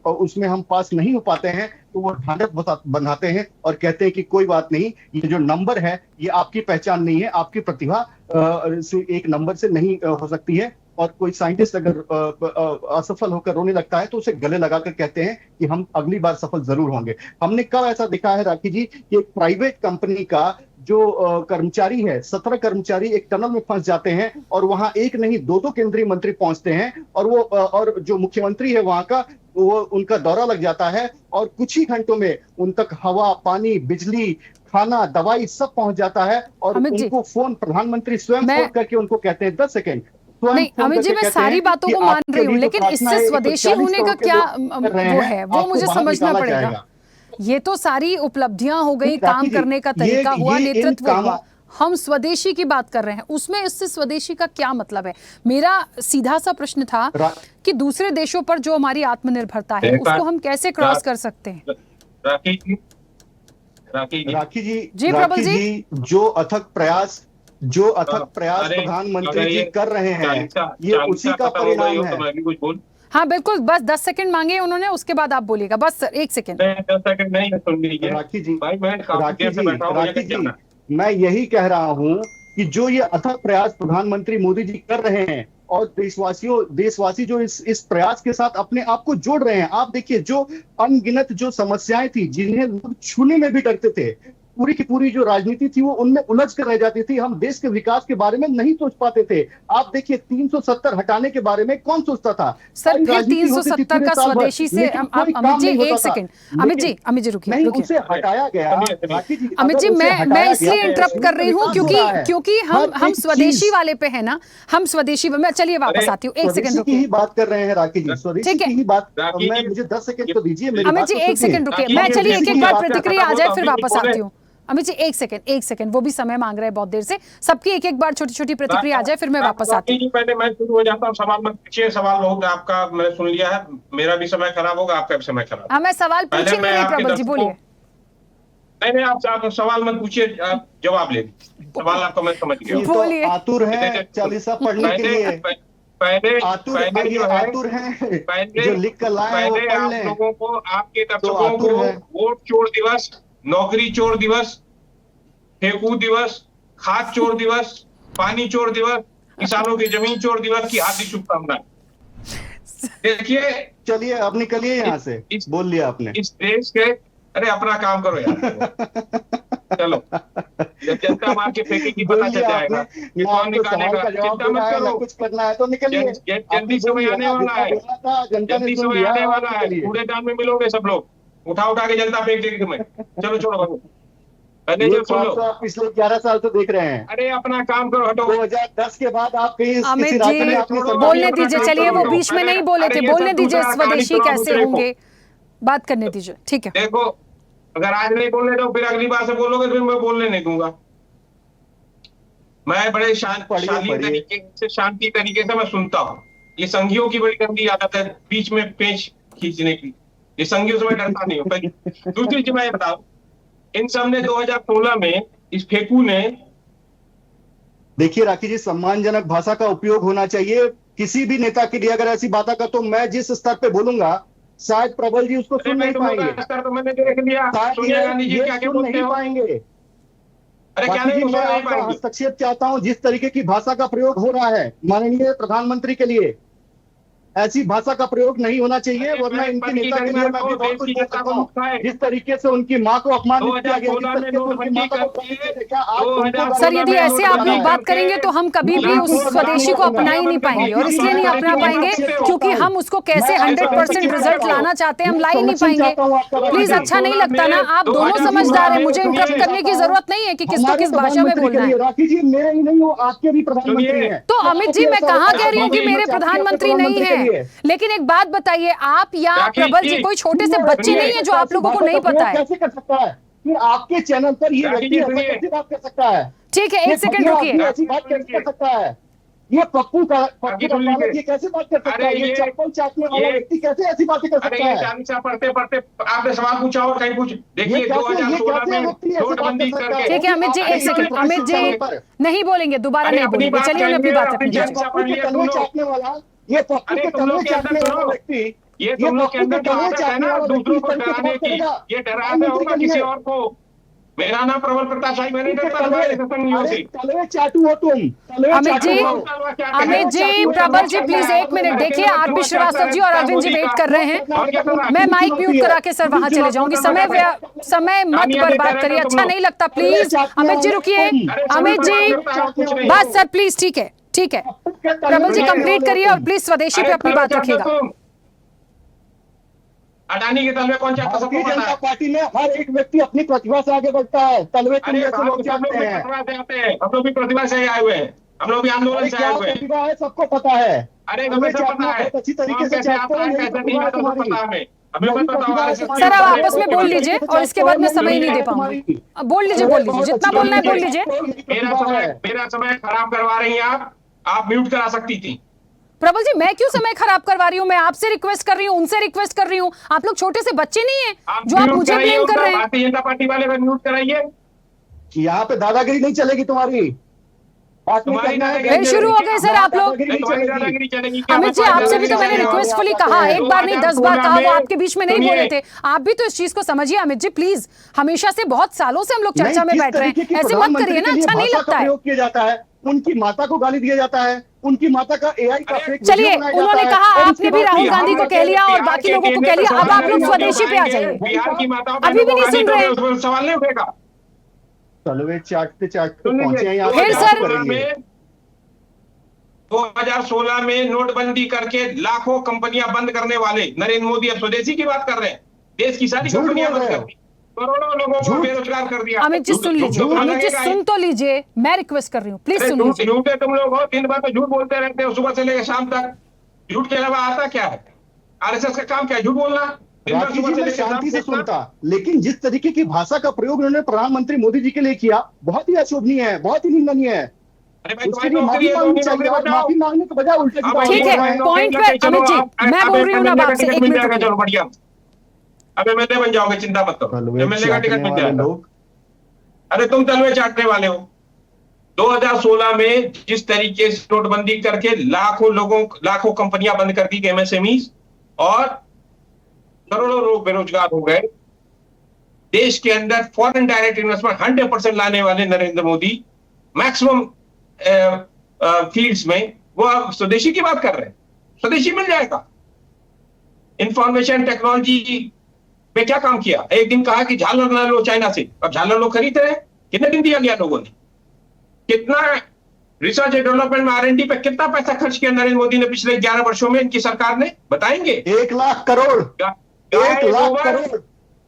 उसमें हम पास नहीं हो पाते हैं तो वो ढांढस बंधाते हैं और कहते हैं कि कोई बात नहीं, ये जो नंबर है ये आपकी पहचान नहीं है, आपकी प्रतिभा से एक नंबर से नहीं हो सकती है। और कोई साइंटिस्ट अगर असफल होकर रोने लगता है तो उसे गले लगाकर कहते हैं कि हम अगली बार सफल जरूर होंगे। हमने कब ऐसा देखा है राखी जी कि एक प्राइवेट कंपनी का जो कर्मचारी है, 17 कर्मचारी एक टनल में फंस जाते हैं और वहां एक नहीं 2 केंद्रीय मंत्री पहुंचते हैं और जो मुख्यमंत्री है वहां का, वो उनका दौरा लग जाता है और कुछ ही घंटों में उन तक हवा, पानी, बिजली, खाना, दवाई सब पहुंच जाता है। और उनको फोन प्रधानमंत्री स्वयं फोन करके उनको कहते हैं 10 सेकेंड। नहीं अमित जी, मैं सारी बातों को मान रही हूँ, लेकिन इससे स्वदेशी होने का क्या वो है, वो मुझे समझना पड़ेगा। ये तो सारी उपलब्धियां हो गई, काम करने का तरीका हुआ, नेतृत्व हुआ। हम स्वदेशी की बात कर रहे हैं, उसमें इससे स्वदेशी का क्या मतलब है? मेरा सीधा सा प्रश्न था कि दूसरे देशों पर जो हमारी आत्मनिर्भरता है उसको हम कैसे क्रॉस कर सकते हैं? राखी जी जी, प्रबल जी। जो अथक प्रयास प्रधानमंत्री जी कर रहे हैं, ये उसी का परिणाम है। हाँ बिल्कुल, बस 10 सेकंड मांगे उन्होंने, उसके बाद आप बोलिएगा, बस 1 सेकंड। 10 सेकंड नहीं सुन लीजिए राखी जी, भाई, मैं काफी देर से बैठा हूं, मुझे क्या करना है? मैं यही कह रहा हूं कि जो ये अथक प्रयास प्रधानमंत्री मोदी जी कर रहे हैं और देशवासी जो इस प्रयास के साथ अपने आप को जोड़ रहे हैं। आप देखिए, जो अनगिनत जो समस्याएं थी जिन्हें लोग छूने में भी डरते थे, पूरी की पूरी जो राजनीति थी वो उनमें उलझ कर रह जाती थी। हम देश के विकास के बारे में नहीं सोच पाते थे। आप देखिए, 370 हटाने के बारे में कौन सोचता था? सर फिर 370 का स्वदेशी से अमित जी 1 सेकंड, अमित जी रुकिए, नहीं, उसे हटाया गया। अमित जी मैं इसलिए इंटरप्ट कर रही हूँ क्योंकि हम स्वदेशी वाले पे है ना, हम स्वदेशी, मैं चलिए वापस आती हूँ, 1 सेकंड रुकिए। ही बात कर रहे हैं राखी जी, स्वदेशी की ही बात। मुझे 10 सेकंड तो दीजिए। अमित जी 1 सेकंड रुकिए, मैं चलिए एक बार प्रतिक्रिया आ जाए फिर वापस आती हूँ। अमित जी 1 सेकंड, वो भी समय मांग रहे हैं बहुत देर से, सबकी एक बार छोटी छोटी प्रतिक्रिया आ जाए फिर मैं वापस आती हूँ। पहले मैं शुरू हो जाता हूँ, सवाल मत पूछिए, सवाल बहुत आपका मैंने सुन लिया है, मेरा भी समय खराब होगा, आपका भी समय खराब। हाँ मैं सवाल पूछी नहीं रही, प्रबल जी बोलिए। नहीं आप सवाल मत पूछिए, आप जवाब ले, सवाल आपका मैं समझ गया। बोलिए। आतुर है चालीसा पढ़ने के लिए, पहले आतुर है जो लिख कर लाए वो पढ़ लें। लोगों को, आपके दर्शकों को वोट चोर दिवस, नौकरी चोर दिवस, फेंकू दिवस, खाद चोर दिवस, पानी चोर दिवस, किसानों की जमीन चोर दिवस की हार्दिक शुभकामनाएं। देखिए, चलिए अब निकलिए यहाँ से, बोल लिया आपने। इस देश के, अरे अपना काम करो यार। चलो, जब जनता मार के फेंकेगी पता चल जाएगा कि कौन निकालेगा। चिंता मत करो, कुछ करना है तो निकलिए, जल्दी समय आने वाला है, जल्दी समय आने वाला है, कूड़ेदान में मिलोगे सब लोग, उठा के जनता फेंक देगी तुम्हें। चलो छोड़ो भाई, पहले जो सुन लो, आप पिछले 11 साल से देख रहे हैं। अरे अपना काम करो, हटो। 2010 के बाद आप कहीं अमित जी बोलने दीजिए, चलिए वो बीच में नहीं बोले थे, बोलने दीजिए, स्वदेशी कैसे होंगे, बात करने दीजिए, ठीक है। देखो, अगर आज नहीं बोलने दो फिर अगली बार से बोलोगे, फिर मैं बोलने नहीं दूंगा। मैं बड़े शांति तरीके से मैं सुनता हूँ। ये संघियों की बड़ी गंदी आदत है, बीच में पेच खींचने की। ये संघियों से मैं डरता नहीं हूँ। दूसरी चीज मैं बताऊं, इन सब ने 2016 में इस फेकू ने, देखिए राखी जी, सम्मानजनक भाषा का उपयोग होना चाहिए किसी भी नेता के लिए। अगर ऐसी बात का तो मैं जिस स्तर पे बोलूंगा शायद प्रबल जी उसको सुन नहीं पाएंगे। स्तर तो मैंने देख लिया, सोनिया गांधी जी क्या बोलते हो? पाएंगे। अरे क्या नहीं, मैं आपका हस्तक्षेप चाहता हूं। जिस तरीके की भाषा का प्रयोग हो रहा है माननीय प्रधानमंत्री के लिए, ऐसी भाषा का प्रयोग नहीं होना चाहिए, वरना इनके नेता के लिए मैं भी बहुत कुछ बोल सकता हूं। जिस तरीके से उनकी मां को अपमानित किया गया, सर यदि ऐसे आप लोग बात करेंगे तो हम कभी भी उस स्वदेशी को अपना ही नहीं पाएंगे, और इसलिए नहीं अपना पाएंगे क्योंकि हम उसको कैसे 100% रिजल्ट लाना चाहते हैं हम ला ही नहीं पाएंगे। प्लीज, अच्छा नहीं लगता ना, आप दोनों समझदार हैं, मुझे इंटरप्ट करने की जरूरत नहीं है कि किसको किस भाषा में बोलना है। राखी जी मेरे ही नहीं हो, आपके भी प्रधानमंत्री हैं। तो अमित जी मैं कहाँ कह रही हूँ कि मेरे प्रधानमंत्री नहीं है, लेकिन एक बात बताइए, आप या प्रबल जी कोई छोटे से बच्चे नहीं है जो आप लोगों को नहीं पता है? कैसे कर सकता है फिर आपके चैनल पर ये व्यक्ति कैसे बात कर सकता है? ठीक है, 1 सेकंड रुकिए। ऐसी बात कैसे कर सकता है? ये पप्पू ये कैसे बात कर सकता है? ये चप्पल चाटने वाला व्यक्ति कैसे ऐसी बातें कर सकता है? चालीसा पढ़ते आपने सवाल पूछा और कहीं पूछ, देखिए 2016 में नोटबंदी करके। ठीक है अमित जी, 1 सेकंड, अमित जी नहीं बोलेंगे, दोबारा नहीं बोलेंगे, चलिए उन्हें अपनी बात रखनी चाहिए। चाटने वाला, ये पप्पू के तलवे चाटने वाला व्यक्ति, ये तुम लोग के अंदर जो आदत है ना दूसरों को डराने की, ये डराते होगा किसी और को। मेरा नाम प्रबल प्रताप शाही, मैंने तलवे चाटू हो तुम। अमित जी, प्रबल जी प्लीज 1 मिनट देखिए, आरपी श्रीवास्तव जी और अरविंद जी वेट कर रहे हैं। मैं माइक म्यूट करा के सर वहां चले जाऊंगी, समय मत बर्बाद करिए, अच्छा नहीं लगता। प्लीज अमित जी रुकिए, अमित जी बस सर प्लीज, ठीक है ठीक है, प्रबल जी कंप्लीट करिए और प्लीज स्वदेशी पे अपनी बात रखिएगा। अडानी के तलवे कौन चाहता सबको पता है। जनता पार्टी में हर एक व्यक्ति अपनी प्रतिभा से आगे बढ़ता है, तलवे तुम जैसे लोग चाहते हैं। हम लोग भी प्रतिभा से आए हुए हैं। हम लोग भी आंदोलन अरे से क्या आए हुए हैं। प्रतिभा है सबको पता है। अरे तलवे हमें सब चाटना पता है बहुत अच्छी तरीके कौन से कैसे चाटते आता हो, है यही कैसे नहीं प्रतिभा है आता, सब तुम्हारी। पता है हमें यही मत बताओ प्रतिभा है आरएसएस तुम्हारी। सर अब की आपस में बोल बहुत लीजिए तरीके से और इसके चाटते बाद हो, मैं यही समय ही नहीं दे प्रतिभा है पाऊंगी। तुम्हारी। अब बोल लीजिए तलवे जितना बहुत अच्छी बोलना है तरीके बोल से लीजिए। चाटते हो, यही मेरा प्रतिभा है। मेरा समय खराब करवा रही हैं आप म्यूट करा सकती थी। प्रबल जी मैं क्यों समय खराब करवा रही हूँ? मैं आपसे रिक्वेस्ट कर रही हूँ, उनसे रिक्वेस्ट कर रही हूँ। आप लोग छोटे से बच्चे नहीं हैं आप जो आप म्यूट मुझे कराइए ब्लेम कर उनका, रहे हैं। भारतीय जनता पार्टी वाले को म्यूट कराइए। यहाँ पे दादागिरी नहीं चलेगी तुम्हारी। बात नहीं तुम्हारी करना है, दादागिरी फिर शुरू हो गए सर यहाँ आप लोग। दादागिरी नहीं तुम्हारी चलेगी। दादागिरी चलेगी क्या? अमित जी हमारी आपसे भी तो दादागिरी मैंने चलेगी। रिक्वेस्टफुली आप कहा, आते हैं। एक बार नहीं 10 बार 2016 कहा, वो में आपके बीच में नहीं सुनिए। बोले थे। आप भी तो इस चीज को समझिए अमित जी प्लीज। हमेशा से बहुत सालों से हम लोग चर्चा में किस बैठ रहे तरीके हैं, की ऐसे मत करिए ना, प्रधानमंत्री के लिए अच्छा नहीं भाषा लगता का है। प्रयोग किया जाता है। उनकी माता को गाली दिया जाता है, उनकी माता का एआई का अरे फेक वीडियो चलिए बनाया जाता उन्होंने है, कहा, और आपने उसके भी बाद राहुल बिहार गांधी को में कह लिया और बिहार बाकी के लोगों को केंद्र कह लिया। में अब आप लोग सवाल स्वदेशी पे आ उठाएंगे, जाइए। बिहार की माताओं अभी भी बहनों को नहीं गाली सुन दोगे, रहे। उस पर सवाल नहीं उठेगा। तलवे चाटते चाटते सुन पहुंचे लीजिए, हैं यहाँ फिर पे, सर- बात करेंगे। 2016 में नोटबंदी करके लाखों कंपनियां बंद करने वाले नरेंद्र मोदी अब स्वदेशी की बात कर रहे हैं। देश की सारी झूठ कंपनियां बोल बंद रहे कर हो। दी, करोड़ों लोगों को झूठ। बेरोजगार कर दिया। अमित जी झूठ- सुन झूठ लीजिए, तो तुम्हें अमित जी लगेगा ही। सुन तो लीजिए, मैं रिक्वेस्ट कर रही हूँ, प्लीज अरे सुन झूठ लीजिए। झूठे तुम लोग हो, दिन भर तो झूठ बोलते रहते हो, सुबह से लेकर शाम तक। झूठ के अलावा आता क्या है? आरएसएस का काम क्या है? झूठ बोलना। दिन भर राखी सुबह जी से मैं लेकर शाम शांति से तक। सुनता, लेकिन जिस तरीके की भाषा का प्रयोग उन्होंने प्रधानमंत्री मोदी जी के लिए किया, बहुत ही अशोभनीय है, बहुत ही निंदनीय है। अरे भाई उसके तुम्हारी लिए नौकरी माफी है, मांगनी नौकरी चाहिए, और बचाओ। माफी मांगने के बजाय उल्टे सीधा ठीक बोल है, रहे हैं। पॉइंट पे अमित जी मैं बोल रही हूँ ना अब आपसे, एक मिनट रुकिए। चलो बढ़िया, अब एमएलए बन जाओगे, चिंता मत करो, तलवे एमएलए का टिकट चाटने मिल वाले जाएगा। लोग। अरे तुम तलवे चाटने वाले हो। 2016 में जिस तरीके से नोटबंदी करके लाखों कंपनियां बंद कर दी, एमएसएमई, और करोड़ों लोग बेरोजगार हो गए। देश के अंदर फॉरेन डायरेक्ट इन्वेस्टमेंट 100% लाने वाले नरेंद्र मोदी मैक्सिमम फील्ड्स में वो अब स्वदेशी की बात कर रहे हैं। स्वदेशी मिल जाएगा। इंफॉर्मेशन टेक्नोलॉजी में क्या काम किया? एक दिन कहा कि झालर ला लो चाइना से, अब झालर लोग खरीद रहे हैं। कितने दिन दिया गया लोगों ने? कितना रिसर्च एंड डेवलपमेंट में आर&डी पे कितना पैसा खर्च किया नरेंद्र मोदी ने पिछले 11 वर्षों में, इनकी सरकार ने? बताएंगे? 1,00,000 करोड़। गाय 1,00,000 गोबर, करोड़।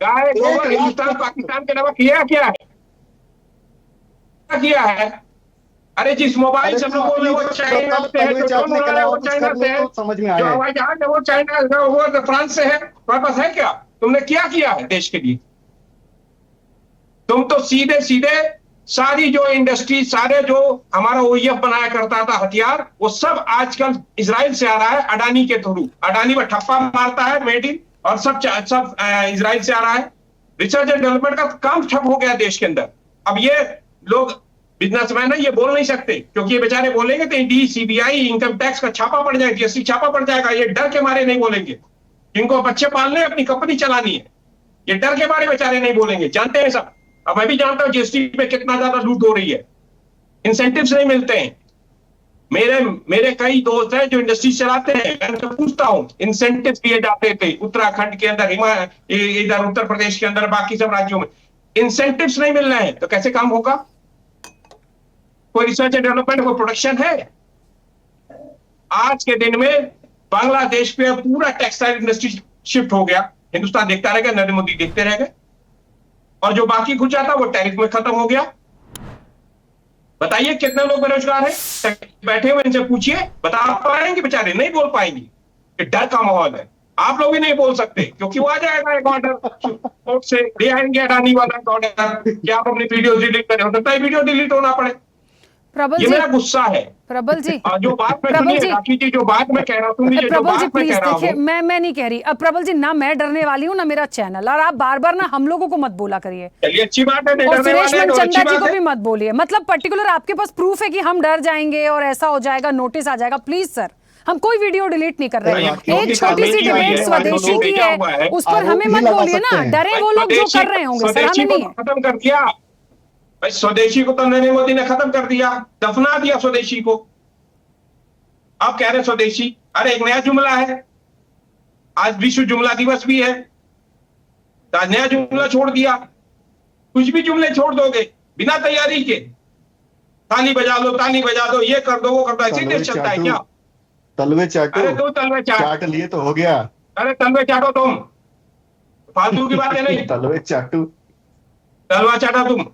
गाय गोबर 1,00,000 हिंदुस्तान पाकिस्तान के अलावा किया क्या है? क्या किया है? अरे जिस मोबाइल अरे से तुम लोग बोल रहे अपनी वो चाइना बताओ, से है, तलवे जो ड्रोन चाटने के उड़ा रहे हैं अलावा वो कुछ चाइना कर से लो है, तो समझ में जो आए। हवाई जहाज है वो चाइना वो फ्रांस से है। तुम्हारे पास है क्या? तुमने क्या किया है देश के लिए? तुम तो सीधे सीधे सारी जो इंडस्ट्री, सारे जो हमारा ओईएफ बनाया करता था हथियार, वो सब आजकल इजराइल से आ रहा है, अडानी के थ्रू। अडानी पर ठप्पा मारता है मेड इन, और सब इजराइल से आ रहा है। रिसर्च एंड डेवलपमेंट का काम ठप हो गया देश के अंदर। अब ये लोग बिजनेसमैन है, ये बोल नहीं सकते, क्योंकि ये बेचारे बोलेंगे तो ईडी, सीबीआई, इनकम टैक्स का छापा पड़ जाएगा, जीएसटी छापा पड़ जाएगा। ये डर के मारे नहीं बोलेंगे। जिनको बच्चे पालने, अपनी कंपनी चलानी है, ये डर के मारे बेचारे नहीं बोलेंगे। जानते हैं सब। अब मैं भी जानता हूं जीएसटी पे कितना ज्यादा लूट हो रही है, इंसेंटिव्स नहीं मिलते हैं। मेरे कई दोस्त हैं जो इंडस्ट्री चलाते हैं, मैं उनसे पूछता हूं, इंसेंटिव्स दिए जाते थे उत्तराखंड के अंदर, इधर उत्तर प्रदेश के अंदर, बाकी सब राज्यों में इंसेंटिव्स नहीं मिल रहे हैं, तो कैसे काम होगा? कोई रिसर्च एंड डेवलपमेंट, कोई प्रोडक्शन है? आज के दिन में बांग्लादेश पे पूरा टेक्सटाइल इंडस्ट्री शिफ्ट हो गया। हिंदुस्तान देखता रहेगा, नरेंद्र मोदी देखते रह गए, और जो बाकी कुछ आता वो टैरिफ में खत्म हो गया। बताइए कितने लोग बेरोजगार हैं बैठे हुए? इनसे पूछिए, बता पाएंगे? बेचारे नहीं बोल पाएंगे। ये डर का माहौल है। आप लोग भी नहीं बोल सकते, क्योंकि वो आ जाएगा एक ऑर्डर कोर्ट से, ले आएंगे अडानी वाला ऑर्डर कि आप अपनी वीडियो डिलीट करें। हो सकता है वीडियो डिलीट होना पड़े। प्रबल ये जी, मेरा गुस्सा है। प्रबल जी, और जो बात में प्रबल सुनिए जी, राखी जी, जो बात मैं कह रहा हूँ, सुनिए जो प्रबल जी बात मैं प्लीज कह रहा देखिए, हूँ। मैं नहीं कह रही अब प्रबल जी, ना मैं डरने वाली हूँ ना मेरा चैनल, और आप बार बार ना हम लोगों को मत बोला करिए, चलिए अच्छी बात है, नहीं और डरने सुरेश वाले हैं तो अच्छी मनचंदा जी बात को है। भी मत बोलिए। मतलब पर्टिकुलर आपके पास प्रूफ है कि हम डर जाएंगे और ऐसा हो जाएगा, नोटिस आ जाएगा? प्लीज सर, हम कोई वीडियो डिलीट नहीं कर रहे हैं। एक छोटी सी डिबेट स्वदेशी की है, उस पर हमें मत बोलिए ना। डरे वो लोग जो कर रहे होंगे सर, हमें नहीं है। खत्म कर दिया भाई, स्वदेशी को तो नरेंद्र मोदी ने खत्म कर दिया, दफना दिया स्वदेशी को। आप कह रहे हैं स्वदेशी, अरे एक नया जुमला है, आज विश्व जुमला दिवस भी है, तो आज नया जुमला छोड़ दिया। कुछ भी जुमले छोड़ दोगे बिना तैयारी के, ताली बजा दो, ताली बजा दो, ये कर दो, वो कर दो, ऐसे ही देश चलता है क्या? तलवे चाटो। अरे तू तलवे चाट लिए तो हो गया। अरे तलवे चाटो तुम, फालतू की बातें नहीं। तलवे चाटू। तलवा चाटा तुम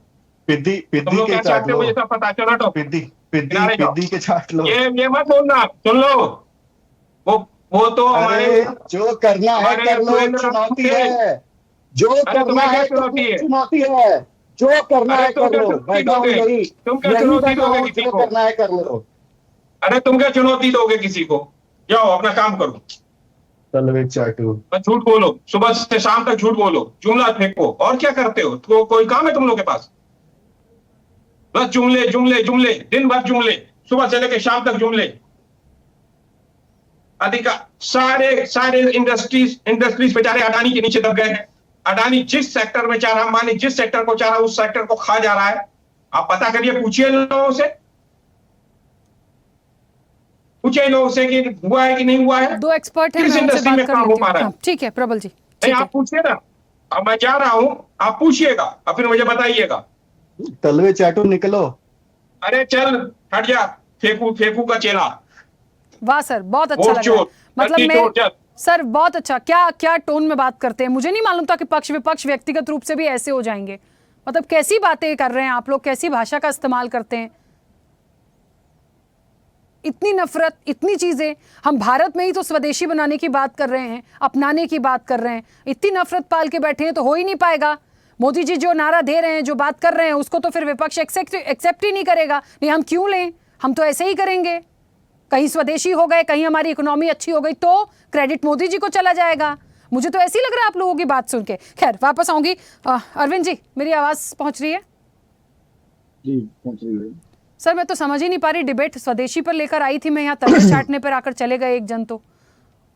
पिद्दी लोग के क्या चाट चाटते हो लो। मुझे सब पता। चलो तो पिद्दी किनारे जाओ। पिद्दी के चाट लो। ये मत बोलना, सुन लो। वो तो हमारे अरे जो करना है हमारे कर लो, सुरेंद्र चुनौती थे। है। जो अरे करना तुम्हें क्या है कर चुनौती लो, है? चुनौती है। जो करना अरे है तुम कर क्या लो, चुनौती बैठा हूँ दोगे? यही तुम क्या यही चुनौती बैठा दोगे हूँ, किसी जो को? करना है कर लो। अरे तुम क्या चुनौती दोगे किसी को? जाओ अपना काम करो। तलवे चाटू। बस झूठ बोलो, सुबह से शाम तक झूठ बोलो, जुमला फेंको, और क्या करते हो? तो कोई काम है तुम लोग के पास? बस जुमले जुमले जुमले, दिन भर जुमले, सुबह से लेकर शाम तक जुमले। अधिका सारे सारे इंडस्ट्रीज बेचारे अडानी के नीचे दब गए हैं। अडानी जिस सेक्टर में चाह रहा, अंबानी जिस सेक्टर को चाह रहा, उस सेक्टर को खा जा रहा है। आप पता करिए, पूछिए लोगों से, पूछिए लोगों से कि हुआ है कि नहीं हुआ है, दो एक्सपर्ट हैं, किस मैं उनसे इंडस्ट्री बात में कर काम हो लेती पा हूँ। रहा है। हाँ, ठीक है प्रबल जी, नहीं, ठीक है। आप पूछिए ना। अब मैं जा रहा हूं, आप पूछिएगा और फिर मुझे बताइएगा। तलवे चाटू निकलो। अरे चल, हट जा, फेंकू फेंकू का चेला, वाह सर, बहुत अच्छा वोट लग रहा है। चोर, मतलब गलती मैं चोर, चल। सर बहुत अच्छा, क्या क्या टोन में बात करते हैं। मुझे नहीं मालूम था कि पक्ष विपक्ष व्यक्तिगत रूप से भी ऐसे हो जाएंगे। मतलब कैसी बातें कर रहे हैं आप लोग, कैसी भाषा का इस्तेमाल करते हैं। इतनी नफरत, इतनी चीजें। हम भारत में ही तो स्वदेशी बनाने की बात कर रहे हैं, अपनाने की बात कर रहे हैं। इतनी नफरत पाल के बैठे हैं तो हो ही नहीं पाएगा। मोदी जी जो नारा दे रहे हैं, जो बात कर रहे हैं, उसको तो फिर विपक्ष एक्सेप्ट ही नहीं करेगा। नहीं, हम क्यों लें, हम तो ऐसे ही करेंगे। कहीं स्वदेशी हो गए, कहीं हमारी इकोनॉमी अच्छी हो गई तो क्रेडिट मोदी जी को चला जाएगा। मुझे तो ऐसे ही लग रहा है आप लोगों की बात सुन के। खैर, वापस आऊंगी। अरविंद जी, मेरी आवाज पहुंच रही है? जी पहुंच रही है। सर मैं तो समझ ही नहीं पा रही, डिबेट स्वदेशी पर लेकर आई थी मैं, यहाँ तलवे चाटने पर आकर चले गए एक जन तो।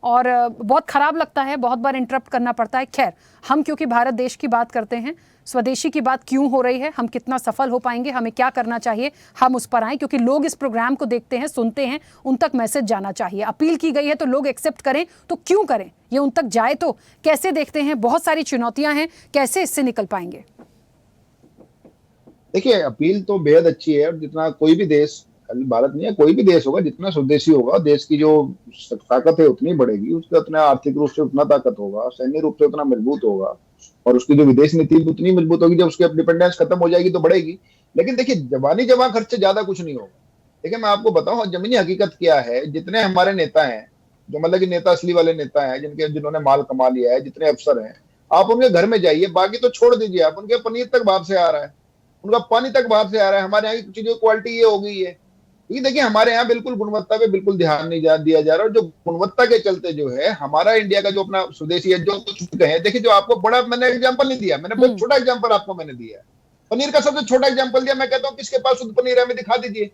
और बहुत खराब लगता है, बहुत बार इंटरप्ट करना पड़ता है। खैर, हम क्योंकि भारत देश की बात करते हैं, स्वदेशी की बात क्यों हो रही है, हम कितना सफल हो पाएंगे, हमें क्या करना चाहिए, हम उस पर आए। क्योंकि लोग इस प्रोग्राम को देखते हैं, सुनते हैं, उन तक मैसेज जाना चाहिए। अपील की गई है तो लोग एक्सेप्ट करें तो क्यों करें, ये उन तक जाए तो कैसे देखते हैं। बहुत सारी चुनौतियां हैं, कैसे इससे निकल पाएंगे? देखिए, अपील तो बेहद अच्छी है। और जितना कोई भी देश, खाली भारत नहीं है, कोई भी देश होगा, जितना स्वदेशी होगा, देश की जो ताकत है उतनी बढ़ेगी, उसका उतना आर्थिक रूप से उतना ताकत होगा, सैन्य रूप से उतना मजबूत होगा, और उसकी जो विदेश नीति उतनी मजबूत होगी। जब उसकी डिपेंडेंस खत्म हो जाएगी तो बढ़ेगी। लेकिन देखिए, जबानी जमा खर्च से ज्यादा कुछ नहीं होगा। देखिए, मैं आपको बताऊं जमीनी हकीकत क्या है। जितने हमारे नेता हैं, जो मतलब कि नेता असली वाले नेता हैं, जिन्होंने माल कमा लिया है, जितने अफसर हैं, आप उनके घर में जाइए, बाकी तो छोड़ दीजिए। आप उनके पनीर तक बाहर से आ रहा है, उनका पानी तक बाहर से आ रहा है। हमारे यहाँ की चीजों की क्वालिटी ये हो गई है। ये देखिए, हमारे यहाँ बिल्कुल गुणवत्ता पे बिल्कुल ध्यान नहीं दिया जा रहा। और जो गुणवत्ता के चलते जो है हमारा इंडिया का जो अपना स्वदेशी है, जो कुछ कहे, देखिए, जो आपको बड़ा मैंने एग्जांपल नहीं दिया, मैंने बहुत छोटा एग्जांपल आपको मैंने दिया। पनीर का सबसे छोटा एग्जांपल दिया। मैं कहता हूँ किसके पास शुद्ध पनीर है, हमें दिखा दीजिए।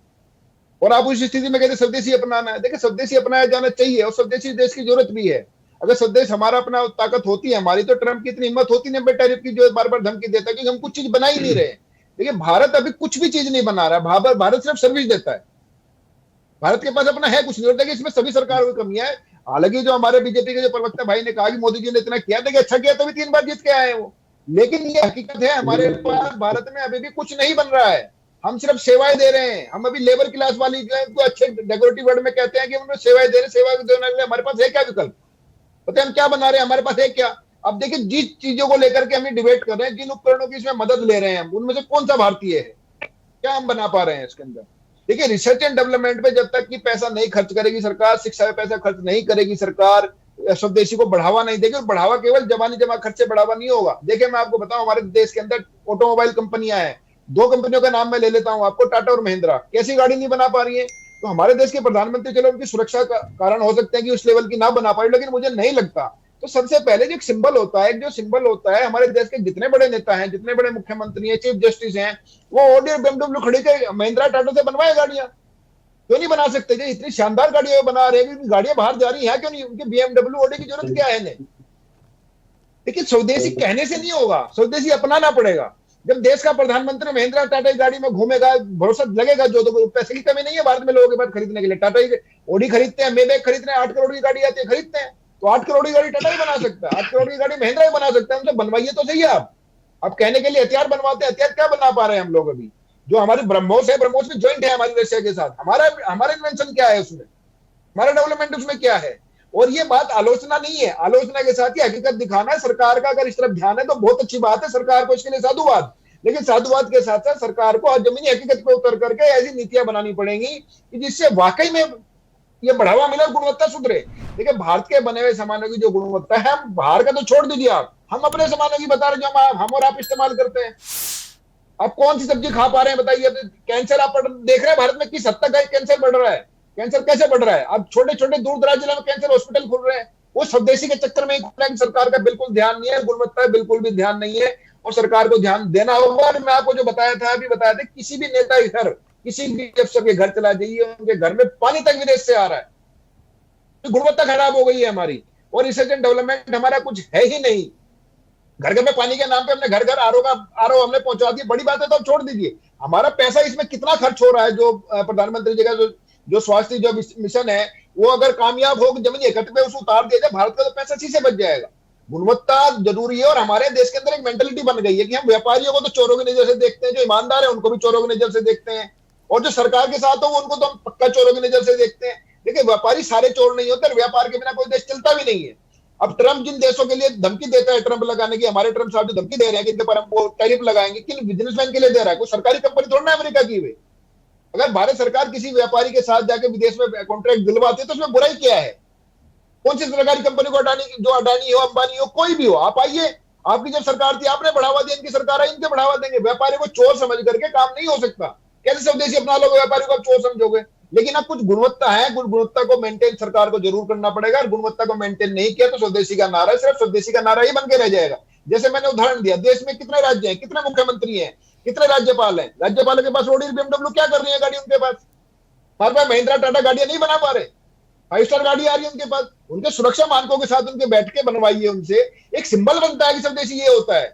और आप उस स्थिति में कहते स्वदेशी अपनाना है। देखिए, स्वदेशी अपनाया जाना चाहिए, और स्वदेशी देश की जरूरत भी है। अगर स्वदेश हमारा अपना ताकत होती है हमारी, तो ट्रंप की इतनी हिम्मत होती नहीं टैरिफ की, जो बार बार धमकी देता है, क्योंकि हम कुछ चीज बना ही नहीं रहे। देखिए, भारत अभी कुछ भी चीज नहीं बना रहा है। भारत सिर्फ सर्विस देता है। भारत के पास अपना है कुछ नहीं। देखिए, इसमें सभी सरकारों की कमियां है। हालांकि जो हमारे बीजेपी के जो प्रवक्ता भाई ने कहा कि मोदी जी ने इतना किया, देखिए अच्छा किया, तभी 3 बार जीत के आए हैं वो। लेकिन ये हकीकत है, हमारे पास भारत में अभी भी कुछ नहीं बन रहा है। हम सिर्फ सेवाएं दे रहे हैं। हम अभी लेबर क्लास वाली जो है, उनको अच्छे डेकोरेटिव वर्ड में कहते हैं कि उन्हें सेवाएं दे रहे हैं। सेवा देने के लिए हमारे पास है क्या विकल्प? पता है हम क्या बना रहे हैं? हमारे पास है क्या? अब देखिए, जिस चीजों को लेकर के हम डिबेट कर रहे हैं, जिन उपकरणों की इसमें मदद ले रहे हैं, उनमें से कौन सा भारतीय है? क्या हम बना पा रहे हैं इसके अंदर? देखिए, रिसर्च एंड डेवलपमेंट पे जब तक कि पैसा नहीं खर्च करेगी सरकार, शिक्षा पे पैसा खर्च नहीं करेगी सरकार, स्वदेशी को बढ़ावा नहीं देगी। और बढ़ावा केवल जबानी जमा खर्च से बढ़ावा नहीं होगा। देखिए, मैं आपको बताऊं, हमारे देश के अंदर ऑटोमोबाइल कंपनियां हैं। 2 कंपनियों का नाम मैं ले लेता हूं आपको, टाटा और महिंद्रा। कैसी गाड़ी नहीं बना पा रही है? तो हमारे देश के प्रधानमंत्री, चलो उनकी सुरक्षा का कारण हो सकते हैं कि उस लेवल की ना बना पाए, लेकिन मुझे नहीं लगता। तो सबसे पहले जो एक सिंबल होता है, जो सिंबल होता है, हमारे देश के जितने बड़े नेता हैं, जितने बड़े मुख्यमंत्री हैं, चीफ जस्टिस हैं, वो ऑडी और BMW खड़ी के महिंद्रा टाटा से बनवाए गाड़ियां। क्यों नहीं बना सकते? जो इतनी शानदार गाड़ियां बना रहे हैं, गाड़ियां बाहर जा रही हैं, क्यों नहीं? उनके BMW ऑडी की जरूरत क्या है इन्हें? लेकिन स्वदेशी कहने से नहीं होगा, स्वदेशी अपनाना पड़ेगा। जब देश का प्रधानमंत्री महिंद्रा टाटा की गाड़ी में घूमेगा, भरोसा लगेगा। जो तो पैसे की कमी नहीं है भारत में लोगों के पास खरीदने के लिए। टाटा की ऑडी खरीदते हैं, मेबैक खरीदते हैं, 8 करोड़ की गाड़ी आती है, खरीदते हैं। तो 8 करोड़ की गाड़ी टाटा ही बना सकता है, 8 करोड़ की गाड़ी महिंद्रा ही बना सकता है। उनसे बनवाइए तो सही है। आप कहने के लिए हथियार बनवाते हैं, हथियार क्या बना पा रहे हैं हम लोग अभी? जो हमारी ब्रह्मोस है, ब्रह्मोस में ज्वाइंट है हमारी रशिया के साथ। हमारा इन्वेंशन क्या है उसमें? हमारा डेवलपमेंट उसमें क्या है? और ये बात आलोचना नहीं है, आलोचना के साथ ही हकीकत दिखाना है। सरकार का अगर इस तरफ ध्यान है तो बहुत अच्छी बात है, सरकार को इसके लिए साधुवाद। लेकिन साधुवाद के साथ साथ सरकार को जमीनी हकीकत पे उतर करके ऐसी नीतियां बनानी पड़ेंगी कि जिससे वाकई में ये बढ़ावा मिले और गुणवत्ता सुधरे। देखिए, भारत के बने हुए सामानों की जो गुणवत्ता है, हम बाहर का तो छोड़ दीजिए, आप हम अपने सामानों की बता रहे जो हम और आप इस्तेमाल करते हैं। आप कौन सी सब्जी खा पा रहे हैं बताइए? कैंसर आप देख रहे हैं भारत में किस हद तक कैंसर बढ़ रहा है? कैंसर कैसे बढ़ रहा है? अब छोटे छोटे दूर दराज जिले में कैंसर हॉस्पिटल खुल रहे हैं, वो स्वदेशी के चक्कर में ही खुल रहे हैं। सरकार का बिल्कुल ध्यान नहीं है, गुणवत्ता बिल्कुल भी ध्यान नहीं है, और सरकार को ध्यान देना होगा। और मैं आपको जो बताया था अभी बताया था, किसी भी नेता के घर, किसी भी अफसर के घर चला जाइए, उनके घर में पानी तक विदेश से आ रहा है। तो गुणवत्ता खराब हो गई है हमारी, और रिसर्च एंड डेवलपमेंट हमारा कुछ है ही नहीं। घर घर में पानी के नाम पे हमने घर घर आरओ हमने पहुंचा दिया, बड़ी बात है तो छोड़ दीजिए। हमारा पैसा इसमें कितना खर्च हो रहा है? जो प्रधानमंत्री जी का जो स्वास्थ्य जो मिशन है, वो अगर कामयाब हो, जमीनी हकीकत पे उसे उतार दिया जाए, भारत का तो पैसा इसी से बच जाएगा। गुणवत्ता जरूरी है, और हमारे देश के अंदर एक मेंटेलिटी बन गई है कि हम व्यापारियों को तो चोरों की नजर से देखते हैं, जो ईमानदार है उनको भी चोरों की नजर से देखते हैं, और जो सरकार के साथ हो उनको तो हम पक्का चोरों की नजर से देखते हैं। देखिए, व्यापारी सारे चोर नहीं होते, और व्यापार के बिना कोई देश चलता भी नहीं है। अब ट्रंप जिन देशों के लिए धमकी देता है ट्रंप लगाने की, हमारे ट्रंप साहब जो धमकी दे रहे हैं कि इनके पर हम वो टैरिफ लगाएंगे, किन बिजनेसमैन के लिए दे रहा है? कोई सरकारी कंपनी थोड़ा ना अमेरिका की हुई। अगर भारत सरकार किसी व्यापारी के साथ जाके विदेश में कॉन्ट्रैक्ट दिलवाती है तो उसमें बुराई क्या है? कौन सी सरकारी कंपनी को अडानी हो, अंबानी हो, कोई भी हो, आप आइए। आपकी जब सरकार थी आपने बढ़ावा दिया, इनकी सरकार है इनके बढ़ावा देंगे। व्यापारी को चोर समझ करके काम नहीं हो सकता। कैसे स्वदेशी अपना लोगे, व्यापारी को आप चोर समझोगे? लेकिन अब कुछ गुणवत्ता है, गुणवत्ता को मेंटेन सरकार को जरूर करना पड़ेगा, और गुणवत्ता को मेंटेन नहीं किया तो स्वदेशी का नारा सिर्फ स्वदेशी का नारा ही बन के रह जाएगा। जैसे मैंने उदाहरण दिया, देश में कितने राज्य हैं, कितने मुख्यमंत्री हैं, कितने राज्यपाल हैं? राज्यपालों के पास रोडी बीएमडब्ल्यू क्या कर रही है गाड़ी उनके पास? हमारे पास महिंद्रा टाटा गाड़ियां नहीं बना पा रहे, 5 स्टार गाड़ी आ रही है उनके पास। उनके सुरक्षा मानकों के साथ उनके बैठ के बनवाइए, उनसे एक सिंबल बनता है कि स्वदेशी ये होता है।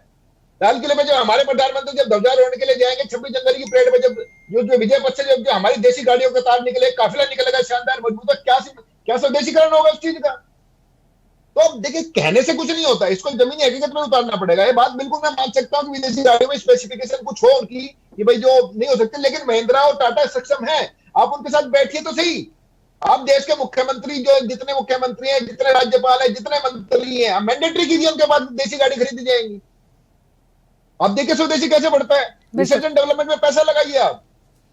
लाल किले में जब हमारे प्रधानमंत्री जब ध्वजारोहण के लिए जाएंगे 26 जनवरी की परेड में, जब जो विजय पथ से जो हमारी देशी गाड़ियों का तार निकले, काफिला निकलेगा शानदार मजबूत, क्या स्वदेशीकरण होगा उस चीज का? तो अब देखिए, कहने से कुछ नहीं होता, इसको जमीनी हकीकत में उतारना पड़ेगा। ये बात बिल्कुल मैं मान सकता हूँ कि विदेशी गाड़ियों में स्पेसिफिकेशन कुछ हो उनकी कि भाई जो नहीं हो सकते, लेकिन महिंद्रा और टाटा सक्षम है। आप उनके साथ बैठिए तो सही। आप देश के मुख्यमंत्री, जो जितने मुख्यमंत्री हैं, जितने राज्यपाल हैं, जितने मंत्री हैं, मैंडेटरी कीजिए उनके बाद देशी गाड़ी खरीदी जाएंगी। आप देखिए स्वदेशी कैसे बढ़ता है। रिसर्च एंड डेवलपमेंट में पैसा लगाइए आप।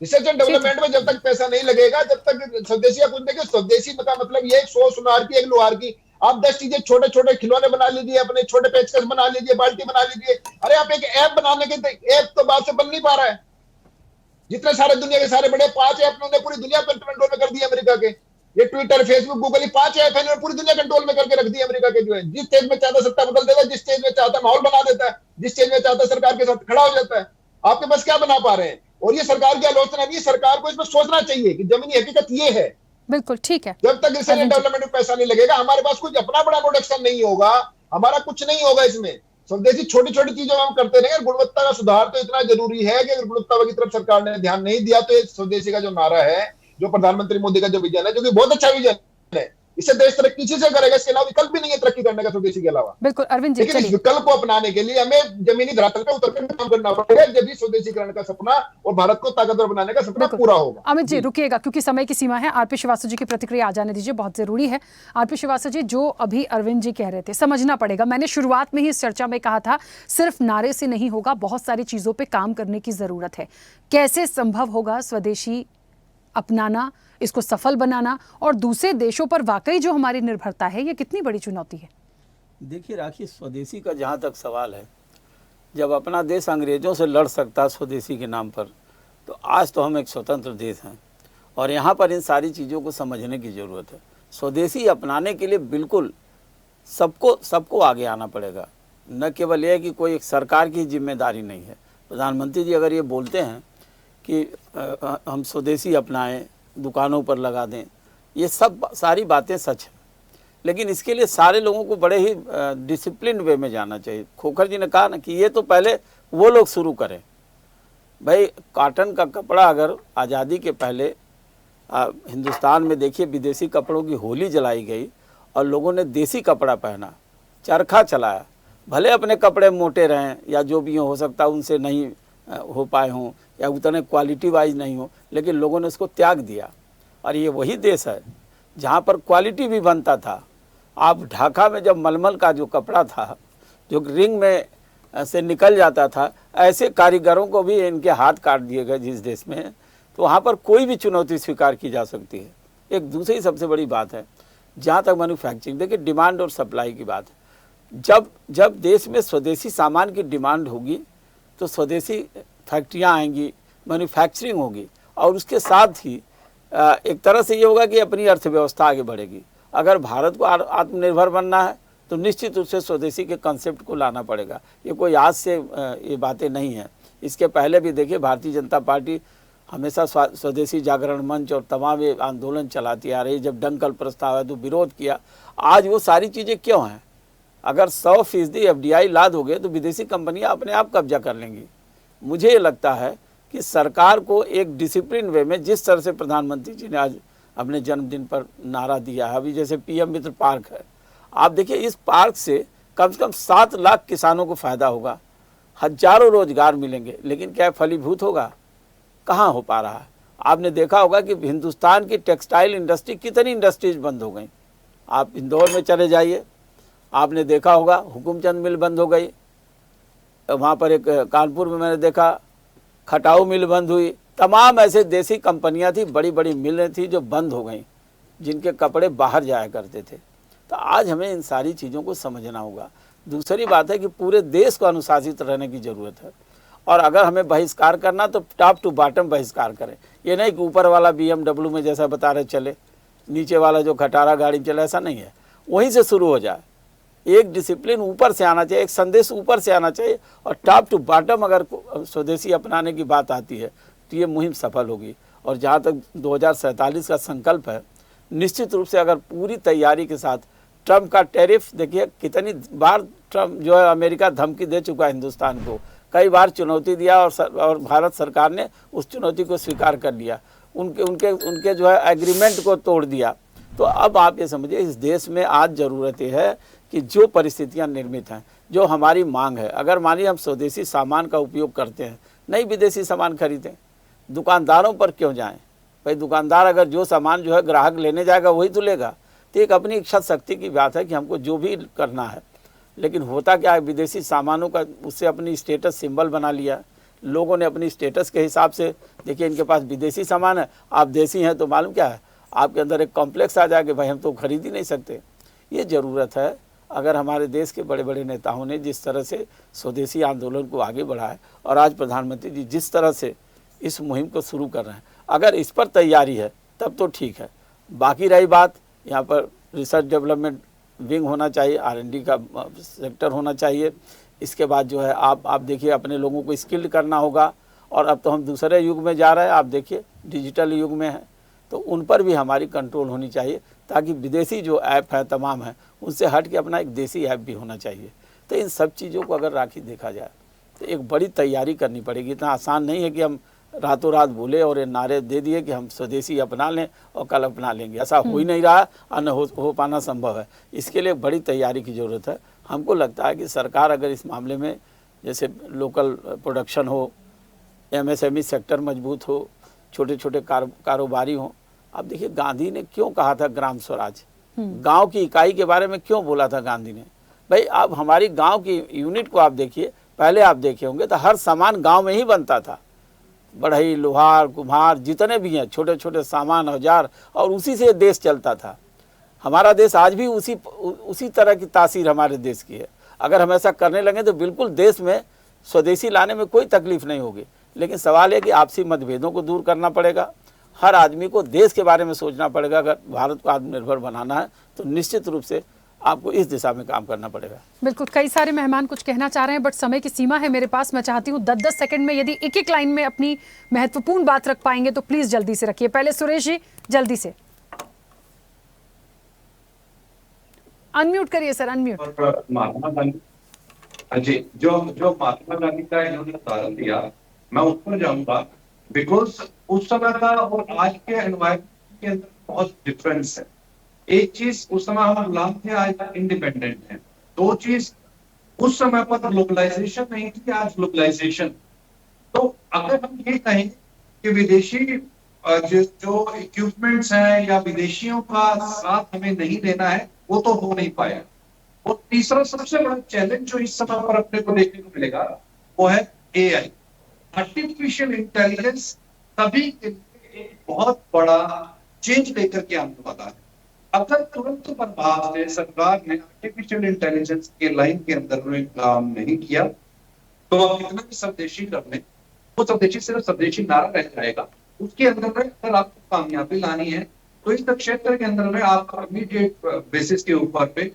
रिसर्च एंड डेवलपमेंट में जब तक पैसा नहीं लगेगा, जब तक स्वदेशी आप देखिए, स्वदेशी का मतलब ये 100 सुनार की, 1 लोहार की। आप 10 चीजें छोटे छोटे खिलौने बना लीजिए, अपने छोटे पेचकस बना लीजिए, बाल्टी बना लीजिए। अरे आप एक ऐप बनाने के, ऐप तो बात से बन नहीं पा रहा है। जितने सारे दुनिया के सारे बड़े 5 ऐप उन्होंने पूरी दुनिया पर कंट्रोल में कर दिया अमेरिका के। ये ट्विटर, फेसबुक, गूगल, ये 5 ऐप है पूरी दुनिया कंट्रोल में करके रख दी अमेरिका के। जो है जिस स्टेज में चाहता सत्ता बदल देता है, जिस स्टेज में चाहता माहौल बना देता है, जिस स्टेज में चाहता सरकार के साथ खड़ा हो जाता है। आपके पास क्या बना पा रहे हैं? और ये सरकार की आलोचना नहीं, सरकार को इसमें सोचना चाहिए कि जमीनी हकीकत ये है। बिल्कुल ठीक है। जब तक रिसर्च एंड डेवलपमेंट में पैसा नहीं लगेगा, हमारे पास कुछ अपना बड़ा प्रोडक्शन नहीं होगा, हमारा कुछ नहीं होगा इसमें। स्वदेशी छोटी छोटी चीजों में हम करते रहेंगे। गुणवत्ता का सुधार तो इतना जरूरी है कि अगर गुणवत्ता की तरफ सरकार ने ध्यान नहीं दिया तो स्वदेशी का जो नारा है, जो प्रधानमंत्री मोदी का जो विजन है, जो कि बहुत अच्छा विजन है, इससे देश तरक्की इसी से करेगा। इसके अलावा विकल्प भी नहीं है तरक्की करने का स्वदेशी के अलावा। बिल्कुल अरविंद जी, लेकिन इस चलिए विकल्प को अपनाने के लिए हमें जमीनी धरातल पे उतर कर काम करना पड़ेगा, जब भी स्वदेशीकरण का सपना और भारत को ताकतवर बनाने का सपना पूरा होगा। अमित जी रुकिएगा, क्योंकि समय की सीमा है। आरपी श्रीवास्तव जी की प्रतिक्रिया आ जाने दीजिए, बहुत जरूरी है। आरपी श्रीवास्तव जी, जो अभी अरविंद जी कह रहे थे, समझना पड़ेगा। मैंने शुरुआत में ही इस चर्चा में कहा था, सिर्फ नारे से नहीं होगा, बहुत सारी चीजों पर काम करने की जरूरत है। कैसे संभव होगा स्वदेशी अपनाना, इसको सफल बनाना, और दूसरे देशों पर वाकई जो हमारी निर्भरता है, ये कितनी बड़ी चुनौती है? देखिए राखी, स्वदेशी का जहाँ तक सवाल है, जब अपना देश अंग्रेज़ों से लड़ सकता है स्वदेशी के नाम पर, तो आज तो हम एक स्वतंत्र देश हैं, और यहाँ पर इन सारी चीज़ों को समझने की ज़रूरत है। स्वदेशी अपनाने के लिए बिल्कुल सबको आगे आना पड़ेगा। न केवल यह कि कोई एक सरकार की जिम्मेदारी नहीं है। प्रधानमंत्री जी अगर ये बोलते हैं कि हम स्वदेशी अपनाएं, दुकानों पर लगा दें, ये सब सारी बातें सच हैं, लेकिन इसके लिए सारे लोगों को बड़े ही डिसिप्लिन वे में जाना चाहिए। खोखर जी ने कहा ना कि ये तो पहले वो लोग शुरू करें। भाई, कॉटन का कपड़ा अगर आज़ादी के पहले हिंदुस्तान में देखिए, विदेशी कपड़ों की होली जलाई गई और लोगों ने देसी कपड़ा पहना, चरखा चलाया। भले अपने कपड़े मोटे रहें या जो भी हो सकता है उनसे नहीं हो पाए हों या उतने क्वालिटी वाइज नहीं हो, लेकिन लोगों ने उसको त्याग दिया। और ये वही देश है जहाँ पर क्वालिटी भी बनता था। आप ढाका में जब मलमल का जो कपड़ा था, जो रिंग में से निकल जाता था, ऐसे कारीगरों को भी इनके हाथ काट दिए गए जिस देश में, तो वहाँ पर कोई भी चुनौती स्वीकार की जा सकती है। एक दूसरी सबसे बड़ी बात है, जहाँ तक मैन्युफैक्चरिंग, देखिए डिमांड और सप्लाई की बात है। जब देश में स्वदेशी सामान की डिमांड होगी तो स्वदेशी फैक्ट्रियाँ आएंगी, मैन्युफैक्चरिंग होगी, और उसके साथ ही एक तरह से ये होगा कि अपनी अर्थव्यवस्था आगे बढ़ेगी। अगर भारत को आत्मनिर्भर बनना है तो निश्चित रूप से स्वदेशी के कंसेप्ट को लाना पड़ेगा। ये कोई आज से ये बातें नहीं हैं। इसके पहले भी देखिए भारतीय जनता पार्टी हमेशा स्वदेशी जागरण मंच और तमाम ये आंदोलन चलाती आ रही। जब डंकल प्रस्ताव है तो विरोध किया। आज वो सारी चीज़ें क्यों हैं? अगर 100% FDI लाद हो गए तो विदेशी कंपनियां अपने आप कब्जा कर लेंगी। मुझे ये लगता है कि सरकार को एक डिसिप्लिन वे में, जिस तरह से प्रधानमंत्री जी ने आज अपने जन्मदिन पर नारा दिया है, अभी जैसे PM मित्र पार्क है, आप देखिए इस पार्क से कम 7 लाख किसानों को फ़ायदा होगा, हजारों रोजगार मिलेंगे, लेकिन क्या फलीभूत होगा? कहाँ हो पा रहा है? आपने देखा होगा कि हिंदुस्तान की टेक्सटाइल इंडस्ट्री, कितनी इंडस्ट्रीज बंद हो गई। आप इंदौर में चले जाइए, आपने देखा होगा हुकुमचंद मिल बंद हो गई, वहाँ पर एक कानपुर में मैंने देखा खटाऊ मिल बंद हुई। तमाम ऐसे देसी कंपनियां थी, बड़ी बड़ी मिलें थी जो बंद हो गई, जिनके कपड़े बाहर जाया करते थे। तो आज हमें इन सारी चीज़ों को समझना होगा। दूसरी बात है कि पूरे देश को अनुशासित रहने की ज़रूरत है, और अगर हमें बहिष्कार करना तो टॉप टू बॉटम बहिष्कार करें। ये नहीं कि ऊपर वाला BMW में जैसा बता रहे चले, नीचे वाला जो खटारा गाड़ी चले, ऐसा नहीं है। वहीं से शुरू हो जाए। एक डिसिप्लिन ऊपर से आना चाहिए, एक संदेश ऊपर से आना चाहिए, और टॉप टू बॉटम अगर स्वदेशी अपनाने की बात आती है तो ये मुहिम सफल होगी। और जहाँ तक 2047 का संकल्प है, निश्चित रूप से अगर पूरी तैयारी के साथ ट्रम्प का टैरिफ, देखिए कितनी बार ट्रम्प जो है अमेरिका धमकी दे चुका है हिंदुस्तान को, कई बार चुनौती दिया, और भारत सरकार ने उस चुनौती को स्वीकार कर लिया, उनके जो है एग्रीमेंट को तोड़ दिया। तो अब आप ये समझिए इस देश में आज ज़रूरत है कि जो परिस्थितियां निर्मित हैं, जो हमारी मांग है, अगर मानिए हम स्वदेशी सामान का उपयोग करते हैं, नहीं विदेशी सामान खरीदें, दुकानदारों पर क्यों जाएं? भाई दुकानदार अगर जो सामान जो है ग्राहक लेने जाएगा वही तो लेगा। तो एक अपनी इच्छा शक्ति की बात है कि हमको जो भी करना है, लेकिन होता क्या है, विदेशी सामानों का उससे अपनी स्टेटस सिंबल बना लिया। लोगों ने अपनी स्टेटस के हिसाब से, देखिए इनके पास विदेशी सामान है, आप देसी हैं, तो मालूम क्या है, आपके अंदर एक कॉम्प्लेक्स आ जाए कि भाई हम तो खरीद ही नहीं सकते। ये ज़रूरत है, अगर हमारे देश के बड़े बड़े नेताओं ने जिस तरह से स्वदेशी आंदोलन को आगे बढ़ाया, और आज प्रधानमंत्री जी जिस तरह से इस मुहिम को शुरू कर रहे हैं, अगर इस पर तैयारी है तब तो ठीक है। बाकी रही बात, यहाँ पर रिसर्च डेवलपमेंट विंग होना चाहिए, R&D का सेक्टर होना चाहिए। इसके बाद जो है आप देखिए अपने लोगों को स्किल्ड करना होगा, और अब तो हम दूसरे युग में जा रहे हैं, आप देखिए डिजिटल युग में है, तो उन पर भी हमारी कंट्रोल होनी चाहिए, ताकि विदेशी जो ऐप है तमाम है उनसे हट के अपना एक देसी ऐप भी होना चाहिए। तो इन सब चीज़ों को अगर राखी देखा जाए तो एक बड़ी तैयारी करनी पड़ेगी। इतना आसान नहीं है कि हम रातों रात बोले और ये नारे दे दिए कि हम स्वदेशी अपना लें और कल अपना लेंगे। ऐसा हो ही नहीं रहा और न हो पाना संभव है। इसके लिए बड़ी तैयारी की ज़रूरत है। हमको लगता है कि सरकार अगर इस मामले में जैसे लोकल प्रोडक्शन हो, MSME सेक्टर मजबूत हो, छोटे छोटे कारोबारी हों। अब देखिए गांधी ने क्यों कहा था ग्राम स्वराज, गांव की इकाई के बारे में क्यों बोला था गांधी ने? भाई अब हमारी गांव की यूनिट को आप देखिए, पहले आप देखे होंगे तो हर सामान गांव में ही बनता था, बढ़ई, लोहार, कुम्हार, जितने भी हैं छोटे छोटे सामान, औजार, और उसी से देश चलता था। हमारा देश आज भी उसी तरह की तासीर हमारे देश की है। अगर हम ऐसा करने लगे तो बिल्कुल देश में स्वदेशी लाने में कोई तकलीफ नहीं होगी। लेकिन सवाल है कि आपसी मतभेदों को दूर करना पड़ेगा, हर आदमी को देश के बारे में सोचना पड़ेगा। अगर भारत को आत्मनिर्भर बनाना है तो निश्चित रूप से आपको इस दिशा में काम करना पड़ेगा। बिल्कुल, कई सारे मेहमान कुछ कहना चाह रहे हैं, बट समय की सीमा है मेरे पास। मैं चाहती हूँ 10-10 सेकंड में यदि एक लाइन में अपनी महत्वपूर्ण बात रख पाएंगे तो प्लीज जल्दी से रखिए। पहले सुरेश जी जल्दी से अनम्यूट करिए सर, अनम्यूट। महात्मा गांधी जी, जो महात्मा गांधी का इन्होंने उदाहरण दिया, मैं उस पर जाऊंगा, बिकॉज उस समय का और आज के एनवायरमेंट के अंदर बहुत डिफरेंस है। एक चीज, उस समय हम गुलाम थे, आज इंडिपेंडेंट हैं। दो चीज, उस समय पर ग्लोबलाइजेशन नहीं थी, आज ग्लोबलाइजेशन। तो अगर हम ये कहें कि विदेशी जो इक्विपमेंट्स हैं या विदेशियों का साथ हमें नहीं देना है, वो तो हो नहीं पाया। और तीसरा सबसे बड़ा चैलेंज जो इस समय पर अपने को देखने को मिलेगा वो है एआई, आर्टिफिशियल इंटेलिजेंस सभी के लिए एक बहुत बड़ा चेंज लेकर के आने वाला है। अगर तुरंत प्रभाव से सरकार ने आर्टिफिशियल इंटेलिजेंस के लाइन के अंदर में काम नहीं किया तो आप कितना भी स्वदेशी कर लें, वो स्वदेशी सिर्फ स्वदेशी नारा रह जाएगा। उसके अंदर में अगर आपको कामयाबी लानी है तो इस क्षेत्र के अंदर में आपको इमीडिएट बेसिस के ऊपर पे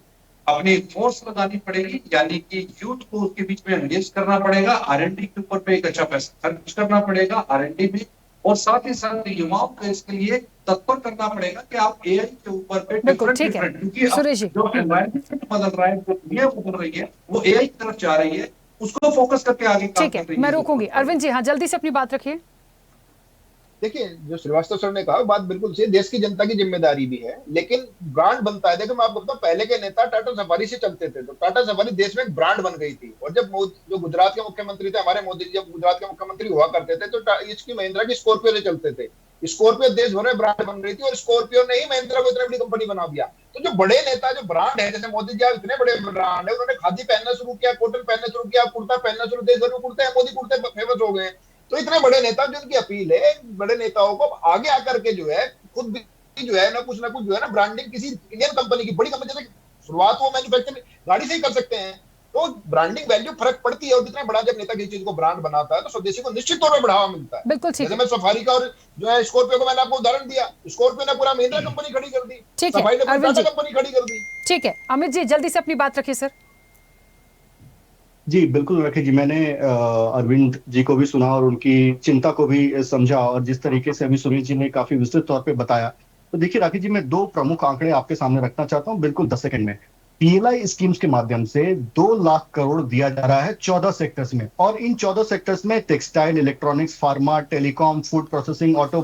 अपनी फोर्स लगानी पड़ेगी, यानी कि यूथ को उसके बीच में एंगेज करना पड़ेगा, आर&डी के ऊपर पे एक अच्छा पैसा खर्च करना पड़ेगा आर&डी में, और साथ ही साथ युवाओं को इसके लिए तत्पर करना पड़ेगा कि आप एआई के ऊपर पे डिफरेंट, क्योंकि जो एनवायरमेंट बदल रहा है, जो दुनिया बदल रही है, वो एआई की तरफ जा रही है, उसको फोकस करके आगे काम ठीक है, मैं रोकूंगी। अरविंद जी, हाँ जल्दी से अपनी बात रखिए। देखिए, जो श्रीवास्तव सर ने कहा बात बिल्कुल सही, देश की जनता की जिम्मेदारी भी है, लेकिन ब्रांड बनता है। देखो मैं आपको बताऊं, पहले के नेता टाटा सफारी से चलते थे, तो टाटा सफारी देश में एक ब्रांड बन गई थी। और जब जो गुजरात के मुख्यमंत्री थे हमारे मोदी जी, जब गुजरात के मुख्यमंत्री हुआ करते थे, तो इसकी महिंद्रा की स्कॉर्पियो से चलते थे। स्कॉर्पियो देश भर में ब्रांड बन रही थी, और स्कॉर्पियो ने ही महिंद्रा को इतनी बड़ी कंपनी बना दिया। तो जो बड़े नेता, जो ब्रांड है, जैसे मोदी जी इतने बड़े ब्रांड है, उन्होंने खादी पहनना शुरू किया, कॉटन पहनना शुरू किया, कुर्ता पहनना शुरू, देश भर में कुर्ते, मोदी कुर्ते फेमस हो गए। तो इतने बड़े नेता, जिनकी अपील है बड़े नेताओं को आगे आकर के जो है खुद भी जो है ना कुछ जो है ना ब्रांडिंग किसी इंडियन कंपनी की, बड़ी कंपनी से शुरुआत वो मैन्युफैक्चरिंग गाड़ी से ही कर सकते हैं। तो ब्रांडिंग वैल्यू फर्क पड़ती है, और जितना बड़ा जब नेता किसी चीज को ब्रांड बनाता है तो स्वदेशी को निश्चित तौर पर बढ़ावा मिलता है। बिल्कुल ठीक है। मैं सफारी का और जो है स्कॉर्पियो को मैंने आपको उदाहरण दिया, स्कॉर्पियो ने पूरा महिंद्रा कंपनी खड़ी कर दी, सफारी ने पूरी टाटा कंपनी खड़ी कर दी। ठीक है अमित जी, जल्दी से अपनी बात रखिए सर। जी बिल्कुल राखी जी, मैंने अरविंद जी को भी सुना और उनकी चिंता को भी समझा, और जिस तरीके से अभी सुनील जी ने काफी विस्तृत तौर पे बताया। तो देखिए राखी जी, मैं दो प्रमुख आंकड़े आपके सामने रखना चाहता हूं बिल्कुल 10 सेकंड में। पीएलआई स्कीम्स के माध्यम से 2 लाख करोड़ दिया जा रहा है 14 सेक्टर्स में, और इन 14 सेक्टर्स में textile, electronics, pharma, telecom, food processing, auto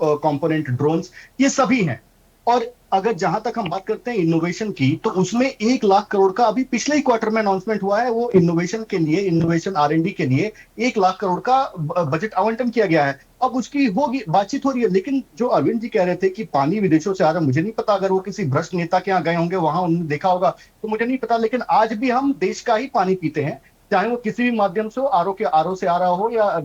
component, drones, ये सभी हैं। और अगर जहां तक हम बात करते हैं इनोवेशन की, तो उसमें 1 लाख करोड़ का अभी पिछले ही क्वार्टर में अनाउंसमेंट हुआ है। वो इनोवेशन के लिए, इनोवेशन आर&डी के लिए 1 लाख करोड़ का बजट आवंटन किया गया है। अब उसकी होगी, बातचीत हो रही है। लेकिन जो अरविंद जी कह रहे थे कि पानी विदेशों से आ रहा है, मुझे नहीं पता, अगर वो किसी भ्रष्ट नेता के यहाँ गए होंगे, वहां उन्होंने देखा होगा, तो मुझे नहीं पता। लेकिन आज भी हम देश का ही पानी पीते हैं, चाहे वो किसी भी माध्यम से हो, आरओ से आ रहा हो या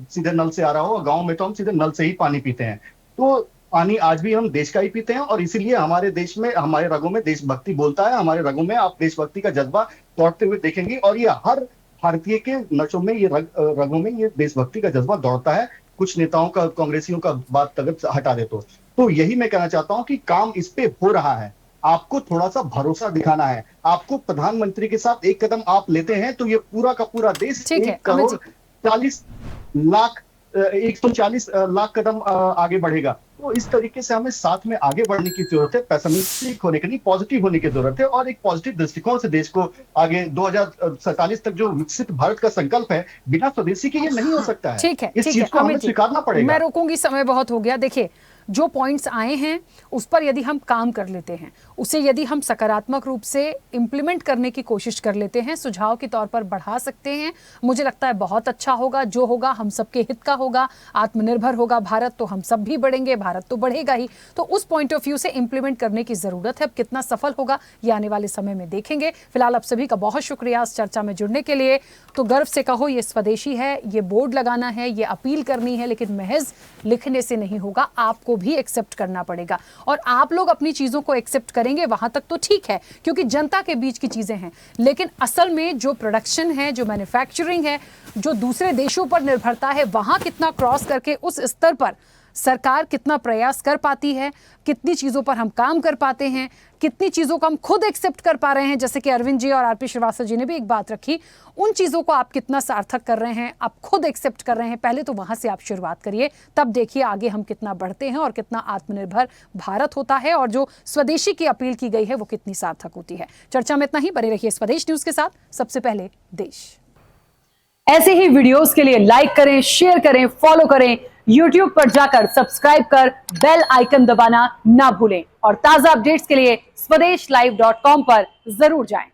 सीधे नल से आ रहा हो। गाँव में तो हम सीधे नल से ही पानी पीते हैं। तो पानी आज भी हम देश का ही पीते हैं, और इसीलिए हमारे देश में, हमारे रगों में देशभक्ति बोलता है। हमारे रगों में आप देशभक्ति का जज्बा दौड़ते हुए देखेंगे, और ये हर भारतीय के नसों में, ये रगों में ये देशभक्ति का जज्बा दौड़ता है। कुछ नेताओं का, कांग्रेसियों का बात अगर हटा दे तो यही मैं कहना चाहता हूं कि काम इस पे हो रहा है। आपको थोड़ा सा भरोसा दिखाना है। आपको प्रधानमंत्री के साथ एक कदम आप लेते हैं तो ये पूरा का पूरा देश 140 लाख कदम आगे बढ़ेगा। तो इस तरीके से हमें साथ में आगे बढ़ने की जरूरत है, पेसिमिस्टिक होने की नहीं, पॉजिटिव होने की जरूरत है, और एक पॉजिटिव दृष्टिकोण से देश को आगे 2047 तक जो विकसित भारत का संकल्प है, बिना स्वदेशी के ये नहीं हो सकता है। ठीक है, इस चीज को हमें स्वीकारना पड़ेगा। मैं रोकूंगी, समय बहुत हो गया। देखिए, जो पॉइंट्स आए हैं उस पर यदि हम काम कर लेते हैं, उसे यदि हम सकारात्मक रूप से इंप्लीमेंट करने की कोशिश कर लेते हैं, सुझाव के तौर पर बढ़ा सकते हैं, मुझे लगता है बहुत अच्छा होगा। जो होगा हम सबके हित का होगा। आत्मनिर्भर होगा भारत तो हम सब भी बढ़ेंगे, भारत तो बढ़ेगा ही। तो उस पॉइंट ऑफ व्यू से इंप्लीमेंट करने की जरूरत है। अब कितना सफल होगा ये आने वाले समय में देखेंगे। फिलहाल आप सभी का बहुत शुक्रिया इस चर्चा में जुड़ने के लिए। तो गर्व से कहो ये स्वदेशी है, ये बोर्ड लगाना है, ये अपील करनी है, लेकिन महज लिखने से नहीं होगा, आपको भी एक्सेप्ट करना पड़ेगा। और आप लोग अपनी चीजों को एक्सेप्ट करेंगे वहां तक तो ठीक है, क्योंकि जनता के बीच की चीजें हैं। लेकिन असल में जो प्रोडक्शन है, जो मैन्युफैक्चरिंग है, जो दूसरे देशों पर निर्भरता है, वहां कितना क्रॉस करके उस स्तर पर सरकार कितना प्रयास कर पाती है, कितनी चीज़ों पर हम काम कर पाते हैं, कितनी चीज़ों को हम खुद एक्सेप्ट कर पा रहे हैं। जैसे कि अरविंद जी और आरपी श्रीवास्तव जी ने भी एक बात रखी, उन चीज़ों को आप कितना सार्थक कर रहे हैं, आप खुद एक्सेप्ट कर रहे हैं। पहले तो वहाँ से आप शुरुआत करिए, तब देखिए आगे हम कितना बढ़ते हैं और कितना आत्मनिर्भर भारत होता है, और जो स्वदेशी की अपील की गई है वो कितनी सार्थक होती है। चर्चा में इतना ही। बने रहिए स्वदेश न्यूज़ के साथ, सबसे पहले देश। ऐसे ही वीडियोस के लिए लाइक करें, शेयर करें, फॉलो करें। YouTube पर जाकर सब्सक्राइब कर बेल आइकन दबाना ना भूलें, और ताजा अपडेट्स के लिए swedeshlive.com पर जरूर जाएं।